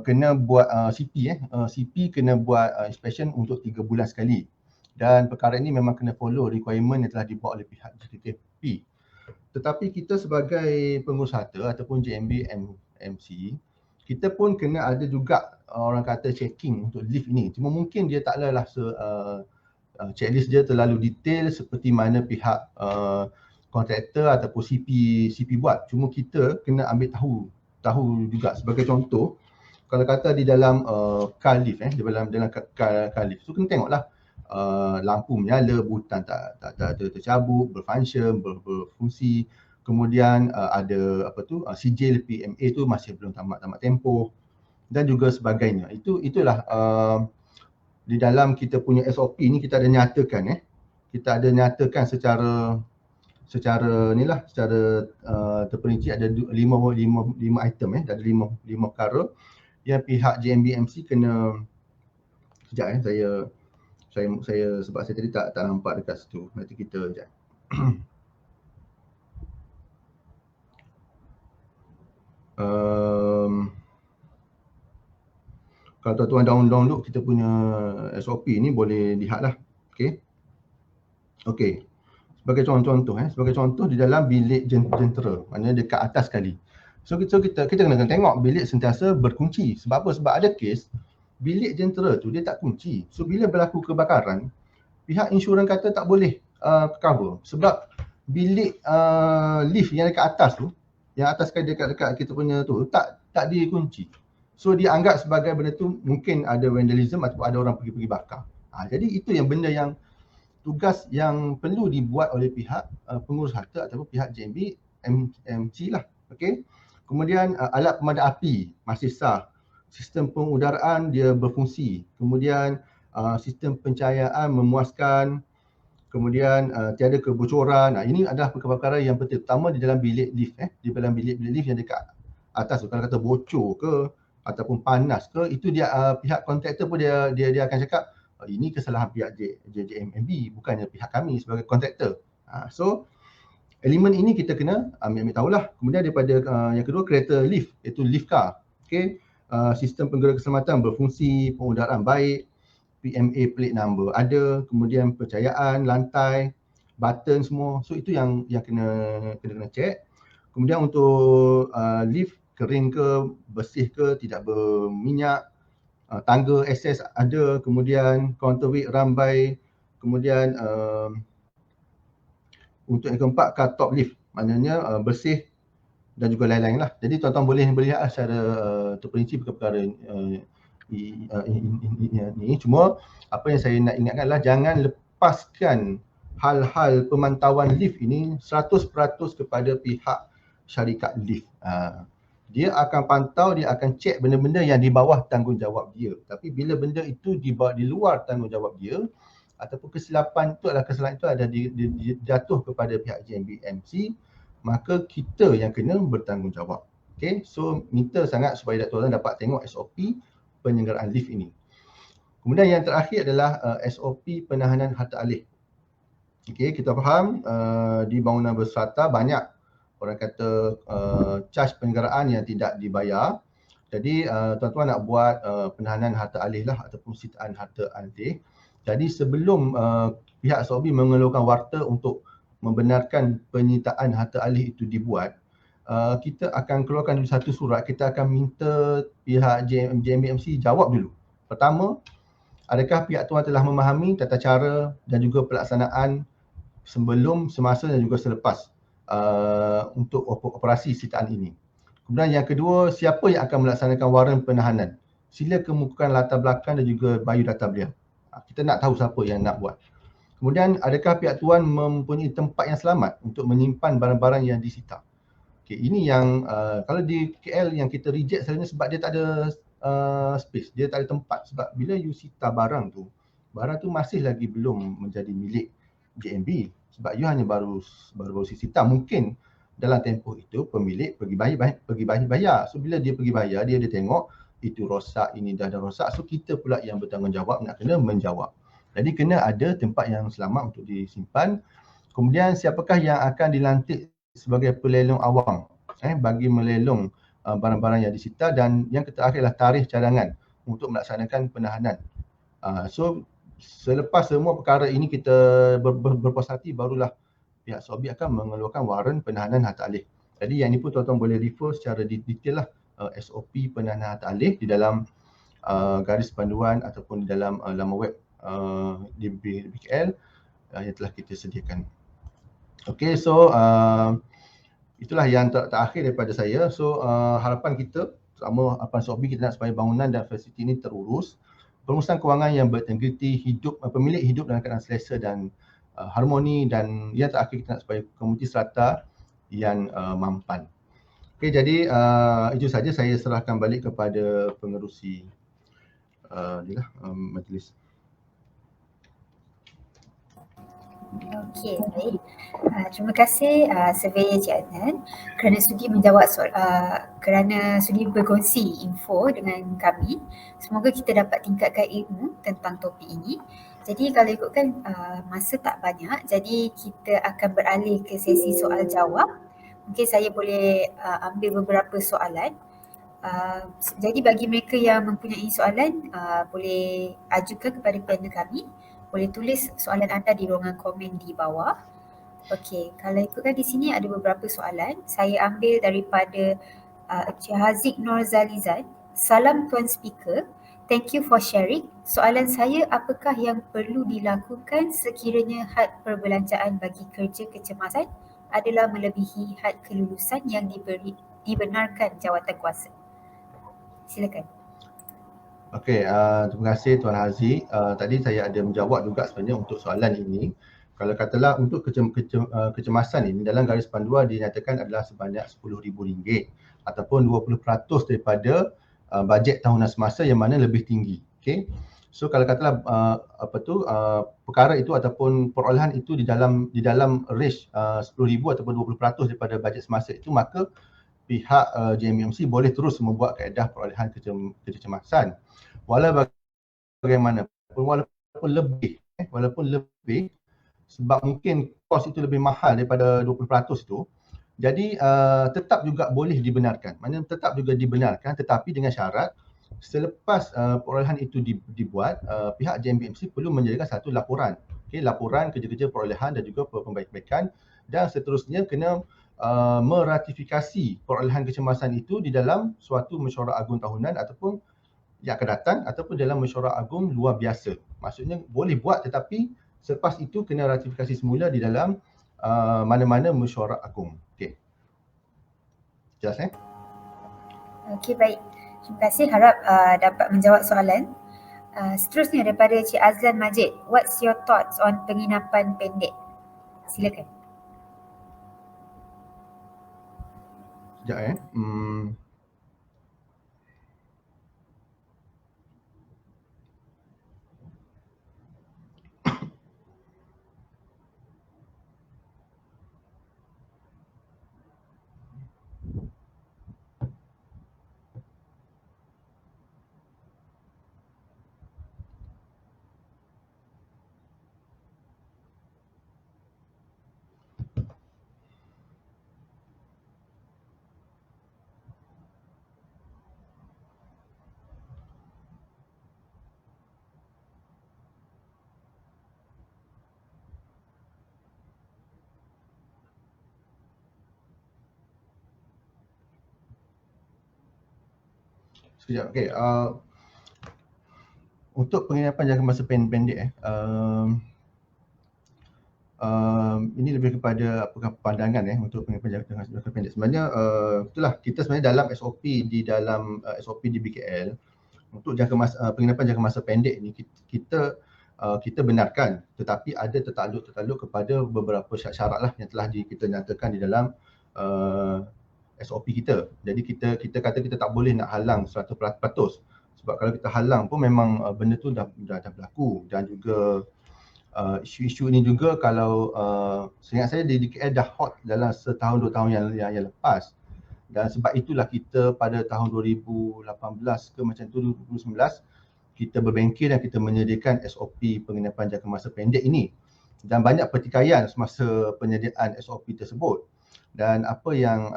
kena buat CP kena buat inspection untuk 3 bulan sekali. Dan perkara ini memang kena follow requirement yang telah dibuat oleh pihak JKKP. Tetapi kita sebagai pengurus harta ataupun JMBMC, kita pun kena ada juga orang kata checking untuk lift ini. Cuma mungkin dia tak adalah checklist dia terlalu detail seperti mana pihak kontraktor ataupun CP buat. Cuma kita kena ambil tahu juga. Sebagai contoh, kalau kata di dalam car lift, di dalam car lift, so kena tengoklah lampu menyala, butang tak tercabut, berfungsi. Kemudian ada sijil PMA tu masih belum tamat tempoh dan juga sebagainya. Itulah di dalam kita punya SOP ni kita ada nyatakan secara terperinci ada 5 item, ada 5 perkara yang pihak JMBMC kena. Sekejap saya sebab saya tadi tak nampak dekat situ. Nanti kita sekejap. Kalau tuan-tuan download kita punya SOP ni boleh lihatlah. Okey. Okey. Sebagai contoh di dalam bilik jentera, maknanya dekat atas sekali. So kita kena tengok bilik sentiasa berkunci. Sebab apa? Sebab ada kes bilik jentera tu dia tak kunci. So bila berlaku kebakaran, pihak insurans kata tak boleh cover sebab bilik lift yang dekat atas tu, yang atas sekali dekat kita punya tu tak dikunci. So dia anggap sebagai benda tu mungkin ada vandalism ataupun ada orang pergi bakar. Jadi itu yang benda yang tugas yang perlu dibuat oleh pihak pengurus harta ataupun pihak JMB MC lah. Okey. Kemudian alat pemadam api masih sah. Sistem pengudaraan dia berfungsi. Kemudian sistem pencahayaan memuaskan. Kemudian tiada kebocoran. Ini adalah perkara-perkara yang penting, terutama di dalam bilik lift di dalam bilik lift yang dekat atas tu. Kalau kata bocor ke ataupun panas ke, itu dia pihak kontraktor pun dia akan cakap ini kesalahan pihak JMB, bukannya pihak kami sebagai kontraktor. So elemen ini kita kena ambil tahulah. Kemudian daripada yang kedua, kereta lift, iaitu lift car. Okey, sistem penggera keselamatan berfungsi, pengudaraan baik, PMA plate number ada, kemudian pencahayaan, lantai, button semua. So itu yang kena check. Kemudian untuk lift kering ke, bersih ke, tidak berminyak, tangga akses ada, kemudian counterweight rambai, kemudian untuk yang keempat car top lift, maknanya bersih dan juga lain-lain lah. Jadi tuan-tuan boleh lihat secara terperinci perkara ini. Cuma apa yang saya nak ingatkan adalah jangan lepaskan hal-hal pemantauan lift ini 100% kepada pihak syarikat lift. Dia akan pantau, dia akan cek benda-benda yang di bawah tanggungjawab dia. Tapi bila benda itu di luar tanggungjawab dia, ataupun kesilapan itu ada jatuh kepada pihak JMB MC, maka kita yang kena bertanggungjawab. Okay, so minta sangat supaya tuan-tuan dapat tengok SOP penyelenggaraan lift ini. Kemudian yang terakhir adalah SOP penahanan harta alih. Okay, kita faham di bangunan berserata banyak orang kata charge penyelenggaraan yang tidak dibayar. Jadi tuan-tuan nak buat penahanan harta alih lah ataupun sitaan harta alih. Jadi sebelum pihak SOB mengeluarkan warta untuk membenarkan penyitaan harta alih itu dibuat, kita akan keluarkan satu surat. Kita akan minta pihak JMBMC jawab dulu. Pertama, adakah pihak tuan telah memahami tata cara dan juga pelaksanaan sebelum, semasa dan juga selepas untuk operasi sitaan ini. Kemudian yang kedua, siapa yang akan melaksanakan waran penahanan? Sila kemukakan latar belakang dan juga bio data beliau. Kita nak tahu siapa yang nak buat. Kemudian adakah pihak tuan mempunyai tempat yang selamat untuk menyimpan barang-barang yang disita? Okay, ini yang kalau di KL yang kita reject sebenarnya sebab dia tak ada space, dia tak ada tempat. Sebab bila you sita barang tu masih lagi belum menjadi milik JMB. Sebab you hanya baru sita. Mungkin dalam tempoh itu pemilik pergi bayar. So bila dia pergi bayar, dia tengok itu rosak, ini dah ada rosak. So kita pula yang bertanggungjawab nak kena menjawab. Jadi kena ada tempat yang selamat untuk disimpan. Kemudian siapakah yang akan dilantik sebagai pelelong awam bagi melelong barang-barang yang disita, dan yang terakhir adalah tarikh cadangan untuk melaksanakan penahanan. So selepas semua perkara ini kita berpuas hati, barulah pihak SOB akan mengeluarkan waran penahanan harta alih. Jadi yang ini pun tuan-tuan boleh refer secara detail lah SOP penahanan harta alih di dalam garis panduan ataupun di dalam laman web di BKL yang telah kita sediakan. Okay, so itulah yang terakhir daripada saya. So harapan kita, terutama harapan SOB, kita nak supaya bangunan dan fasiliti ini terurus, pengurusan kewangan yang berintegriti, pemilik hidup dalam keadaan selesa dan harmoni, dan yang terakhir kita nak supaya komuniti serata yang mampan. Okey, jadi itu saja, saya serahkan balik kepada pengerusi majlis. Okey, baik. Terima kasih Surveyor Cik Adnan kerana sudi menjawab kerana sudi berkongsi info dengan kami. Semoga kita dapat tingkatkan ilmu tentang topik ini Jadi kalau ikutkan masa tak banyak, jadi kita akan beralih ke sesi soal jawab. Mungkin saya boleh ambil beberapa soalan. Jadi bagi mereka yang mempunyai soalan, boleh ajukan kepada panel kami. Boleh tulis soalan anda di ruangan komen di bawah. Okey, kalau ikutkan di sini ada beberapa soalan. Saya ambil daripada Encik Haziq Norzalizan. Salam Tuan Speaker. Thank you for sharing. Soalan saya, apakah yang perlu dilakukan sekiranya had perbelanjaan bagi kerja kecemasan adalah melebihi had kelulusan yang dibenarkan jawatan kuasa? Silakan. Okey, terima kasih Tuan Haziq. Tadi saya ada menjawab juga sebenarnya untuk soalan ini. Kalau katalah untuk kecemasan ini dalam garis panduan dinyatakan adalah sebanyak RM10,000 ataupun 20% daripada bajet tahunan semasa yang mana lebih tinggi. Okey. So kalau katalah perkara itu ataupun perolehan itu di dalam range RM10,000 ataupun 20% daripada bajet semasa itu, maka pihak JMMC boleh terus membuat kaedah perolehan kecemasan. Walau walaupun lebih sebab mungkin kos itu lebih mahal daripada 20% itu, jadi tetap juga boleh dibenarkan. Maknanya tetap juga dibenarkan tetapi dengan syarat selepas perolehan itu dibuat, pihak JMBMC perlu menyediakan satu laporan. Okey, laporan kerja-kerja perolehan dan juga pembaikan dan seterusnya kena meratifikasi perolehan kecemasan itu di dalam suatu mesyuarat agung tahunan ataupun yang akan datang ataupun dalam mesyuarat agung luar biasa. Maksudnya boleh buat tetapi selepas itu kena ratifikasi semula di dalam mana-mana mesyuarat agung. Okey. Jelas Okey, baik. Terima kasih. Harap dapat menjawab soalan. Seterusnya daripada Cik Azlan Majid. What's your thoughts on penginapan pendek? Silakan. Sekejap Okey, untuk penginapan jangka masa pendek ini lebih kepada apakah pandangan untuk penginapan jangka pendek. Sebenarnya itulah kita sebenarnya dalam SOP di BKL untuk penginapan jangka masa pendek ni kita benarkan tetapi ada tertakluk kepada beberapa syarat-syarat lah yang telah kita nyatakan di dalam SOP kita. Jadi kita kata kita tak boleh nak halang 100%. Sebab kalau kita halang pun memang benda tu dah berlaku dan juga isu-isu ini juga kalau seingat saya di KL dah hot dalam setahun 2 tahun yang lepas. Dan sebab itulah kita pada tahun 2018 ke macam tu 2019 kita berbengkel dan kita menyediakan SOP penginapan jangka masa pendek ini. Dan banyak pertikaian semasa penyediaan SOP tersebut. Dan apa yang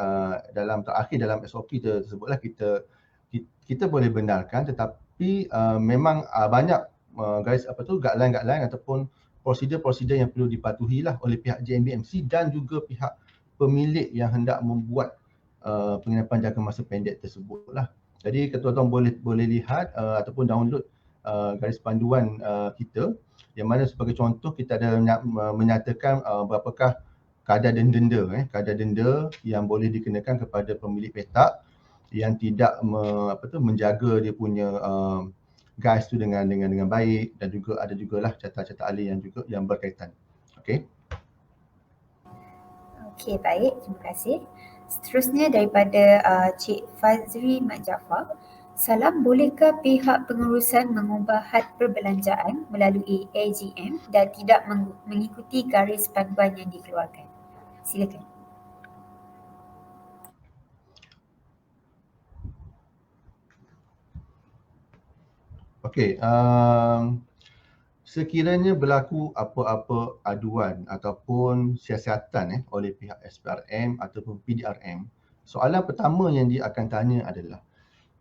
terakhir dalam SOP tersebutlah kita boleh benarkan tetapi memang banyak guideline ataupun prosedur-prosedur yang perlu dipatuhi lah oleh pihak JMBMC dan juga pihak pemilik yang hendak membuat penginapan jangka masa pendek tersebut lah. Jadi ketua-tuan boleh lihat ataupun download garis panduan kita yang mana sebagai contoh kita ada menyatakan berapakah kadar denda yang boleh dikenakan kepada pemilik petak yang tidak menjaga dia punya guys tu dengan baik dan juga ada jugalah catat-catat ahli yang berkaitan. Okey. Okey, baik. Terima kasih. Seterusnya daripada Cik Fazri Mat Jaafar. Salam, bolehkah pihak pengurusan mengubah had perbelanjaan melalui AGM dan tidak mengikuti garis panduan yang dikeluarkan? Silakan. Okey, sekiranya berlaku apa-apa aduan ataupun siasatan oleh pihak SPRM ataupun PDRM, soalan pertama yang dia akan tanya adalah,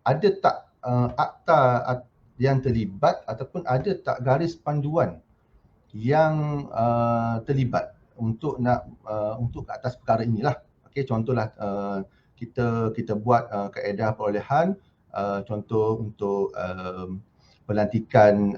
ada tak akta yang terlibat ataupun ada tak garis panduan yang terlibat untuk untuk ke atas perkara inilah. Okey, contohlah kita buat kaedah perolehan, contoh untuk pelantikan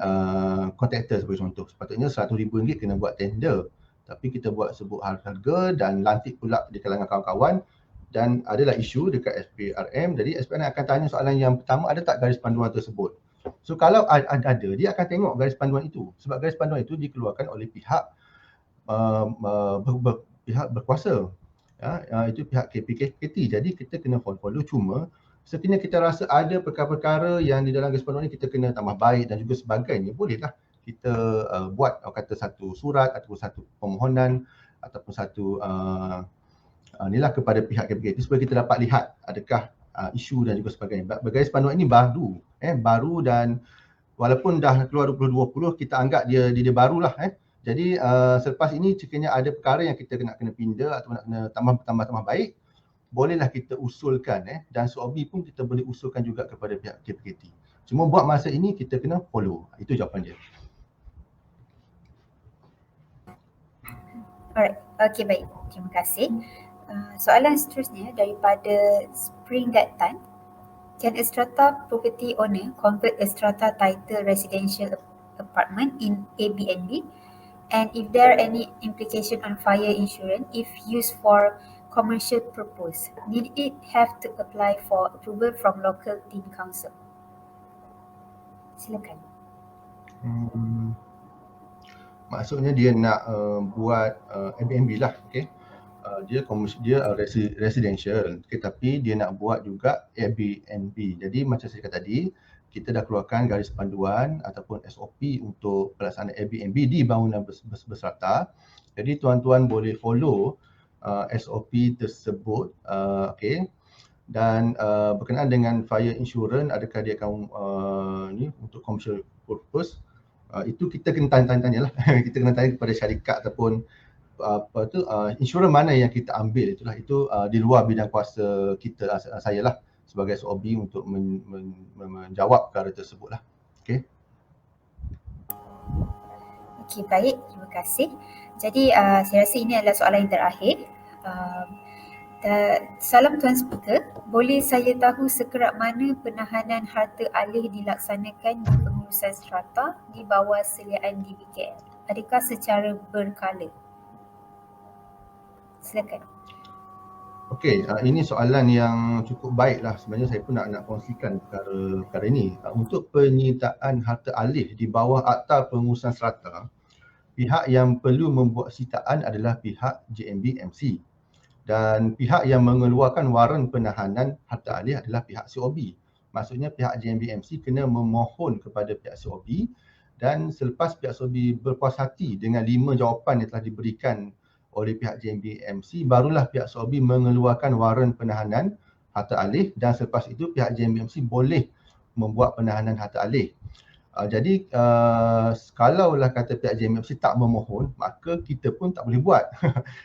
kontraktor sebagai contoh. Sepatutnya RM100,000 kena buat tender, tapi kita buat sebut harga dan lantik pula di kalangan kawan-kawan, dan adalah isu dekat SPRM. Jadi SPRM akan tanya soalan yang pertama, ada tak garis panduan tersebut? So kalau ada, dia akan tengok garis panduan itu, sebab garis panduan itu dikeluarkan oleh pihak pihak berkuasa, itu pihak KPKT. Jadi kita kena follow. Cuma sekiranya kita rasa ada perkara-perkara yang di dalam garis panduan ini kita kena tambah baik dan juga sebagainya, bolehlah kita buat kata satu surat ataupun satu permohonan ataupun satu inilah kepada pihak KPKT supaya kita dapat lihat adakah isu dan juga sebagainya. Garis panduan ini baru dan walaupun dah keluar 2020, kita anggap dia barulah. Jadi selepas ini sekiranya ada perkara yang kita kena pindah atau nak kena tambah baik, bolehlah kita usulkan dan SOB pun kita boleh usulkan juga kepada pihak KPKT. Cuma buat masa ini kita kena follow. Itu jawapan dia. Alright, okey, baik. Terima kasih. Soalan seterusnya daripada Spring Tan. Can a strata property owner convert a strata title residential apartment in Airbnb? And if there are any implication on fire insurance if used for commercial purpose, need it have to apply for approval from local team council? Silakan. Maksudnya dia nak buat Airbnb lah, okey. Dia residential, tapi dia nak buat juga Airbnb. Jadi macam saya kata tadi, kita dah keluarkan garis panduan ataupun SOP untuk pelaksanaan Airbnb di bangunan berserata. Jadi tuan-tuan boleh follow SOP tersebut, okey. Dan berkenaan dengan fire insurance, adakah dia akan ni untuk commercial purpose, itu kita kena tanya-tanya lah. Kita kena tanya kepada syarikat ataupun insurans mana yang kita ambil, itu di luar bidang kuasa kita, saya lah sebagai SOB untuk menjawab perkara tersebut lah. Okey. Okey, baik, terima kasih. Jadi saya rasa ini adalah soalan yang terakhir. Salam Tuan Speaker, boleh saya tahu sekerap mana penahanan harta alih dilaksanakan di pengurusan strata di bawah seliaan DBKL? Adakah secara berkala? Silakan. Okey, ini soalan yang cukup baik lah. Sebenarnya saya pun nak kongsikan perkara ini. Untuk penyitaan harta alih di bawah Akta Pengurusan Strata, pihak yang perlu membuat sitaan adalah pihak JMB-MC. Dan pihak yang mengeluarkan waran penahanan harta alih adalah pihak COB. Maksudnya pihak JMB-MC kena memohon kepada pihak COB, dan selepas pihak COB berpuas hati dengan 5 jawapan yang telah diberikan oleh pihak JMB-MC, barulah pihak COB mengeluarkan waran penahanan harta alih, dan selepas itu pihak JMB-MC boleh membuat penahanan harta alih. Jadi kalaulah kata pihak JMB-MC tak memohon, maka kita pun tak boleh buat.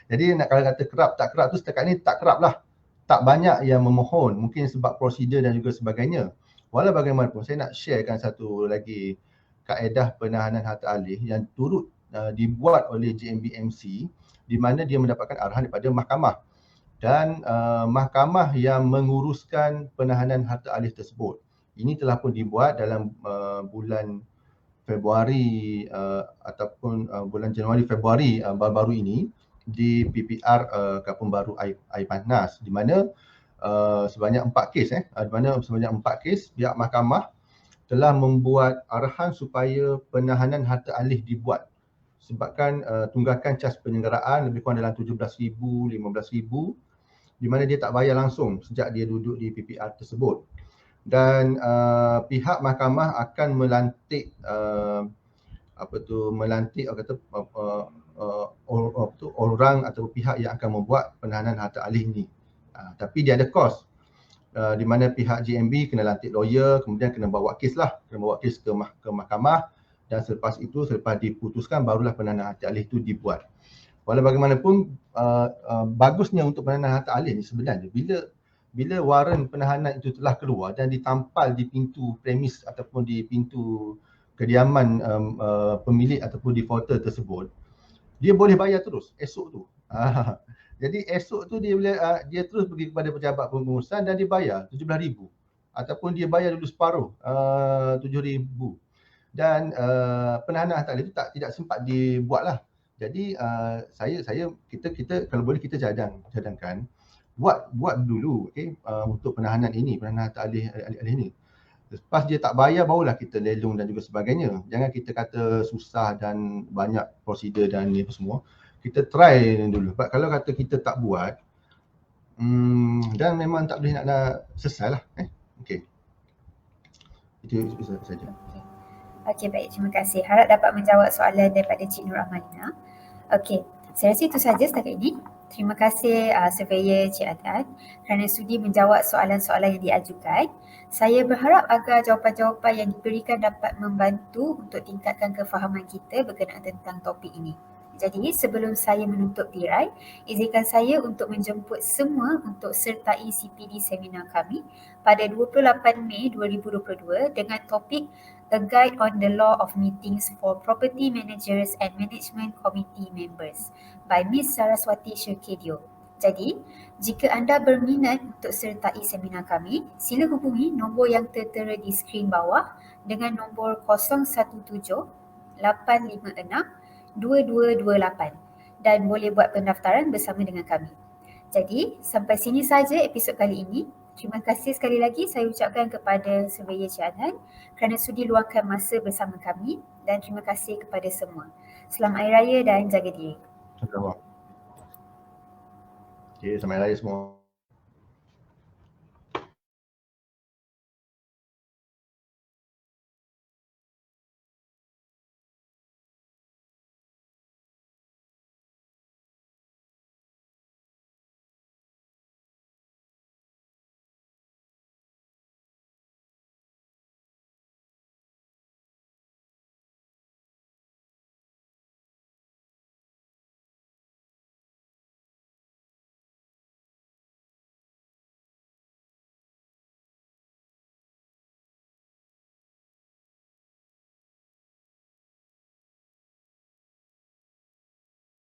Jadi nak kalau kata kerap tak kerap tu, setakat ni tak kerap lah. Tak banyak yang memohon, mungkin sebab prosedur dan juga sebagainya. Walau bagaimanapun, saya nak sharekan satu lagi kaedah penahanan harta alih yang turut dibuat oleh JMB-MC, di mana dia mendapatkan arahan daripada mahkamah. Dan mahkamah yang menguruskan penahanan harta alih tersebut, ini telah pun dibuat dalam bulan Februari ataupun bulan Januari Februari baru-baru ini di PPR Kampung Baru Air Panas, di mana sebanyak 4 kes pihak mahkamah telah membuat arahan supaya penahanan harta alih dibuat, sebabkan tunggakan cas penyelenggaraan lebih kurang dalam RM17,000, RM15,000, di mana dia tak bayar langsung sejak dia duduk di PPR tersebut. Dan pihak mahkamah akan melantik orang atau pihak yang akan membuat penahanan harta alih ini. Tapi dia ada kos, di mana pihak JMB kena lantik lawyer, kemudian kena bawa kes ke mahkamah, dan selepas itu, selepas diputuskan, barulah penahanan hati alih itu dibuat. Walau bagaimanapun, bagusnya untuk penahanan hati alih ni sebenarnya bila waran penahanan itu telah keluar dan ditampal di pintu premis ataupun di pintu kediaman pemilik ataupun defaulter tersebut, dia boleh bayar terus esok tu. Jadi esok tu dia terus pergi kepada pejabat pengurusan dan dia bayar 17,000 ataupun dia bayar dulu separuh 7,000 dan penahanan hati alih itu tidak sempat dibuatlah. Jadi kita kalau boleh kita cadangkan buat dulu, okey, untuk penahanan hati alih ni. Lepas dia tak bayar, barulah kita lelong dan juga sebagainya. Jangan kita kata susah dan banyak prosedur dan ni apa semua. Kita try dulu. Sebab kalau kata kita tak buat, dan memang tak boleh nak selesai lah. Okey. Itu saja. Okey, baik. Terima kasih. Harap dapat menjawab soalan daripada Cik Nur Amalina. Okey, saya rasa itu sahaja setakat ini. Terima kasih Surveyor Cik Adnan kerana sudi menjawab soalan-soalan yang diajukan. Saya berharap agar jawapan-jawapan yang diberikan dapat membantu untuk tingkatkan kefahaman kita berkenaan tentang topik ini. Jadi sebelum saya menutup tirai, izinkan saya untuk menjemput semua untuk sertai CPD seminar kami pada 28 Mei 2022 dengan topik A Guide on the Law of Meetings for Property Managers and Management Committee Members by Miss Saraswati Shirkedio. Jadi, jika anda berminat untuk sertai seminar kami, sila hubungi nombor yang tertera di skrin bawah dengan nombor 017-856-2228 dan boleh buat pendaftaran bersama dengan kami. Jadi, sampai sini saja episod kali ini. Terima kasih sekali lagi saya ucapkan kepada Surveyor Cik Adnan kerana sudi luangkan masa bersama kami dan terima kasih kepada semua. Selamat Hari Raya dan jaga diri. Sama-sama. Okey, selamat Hari Raya semua.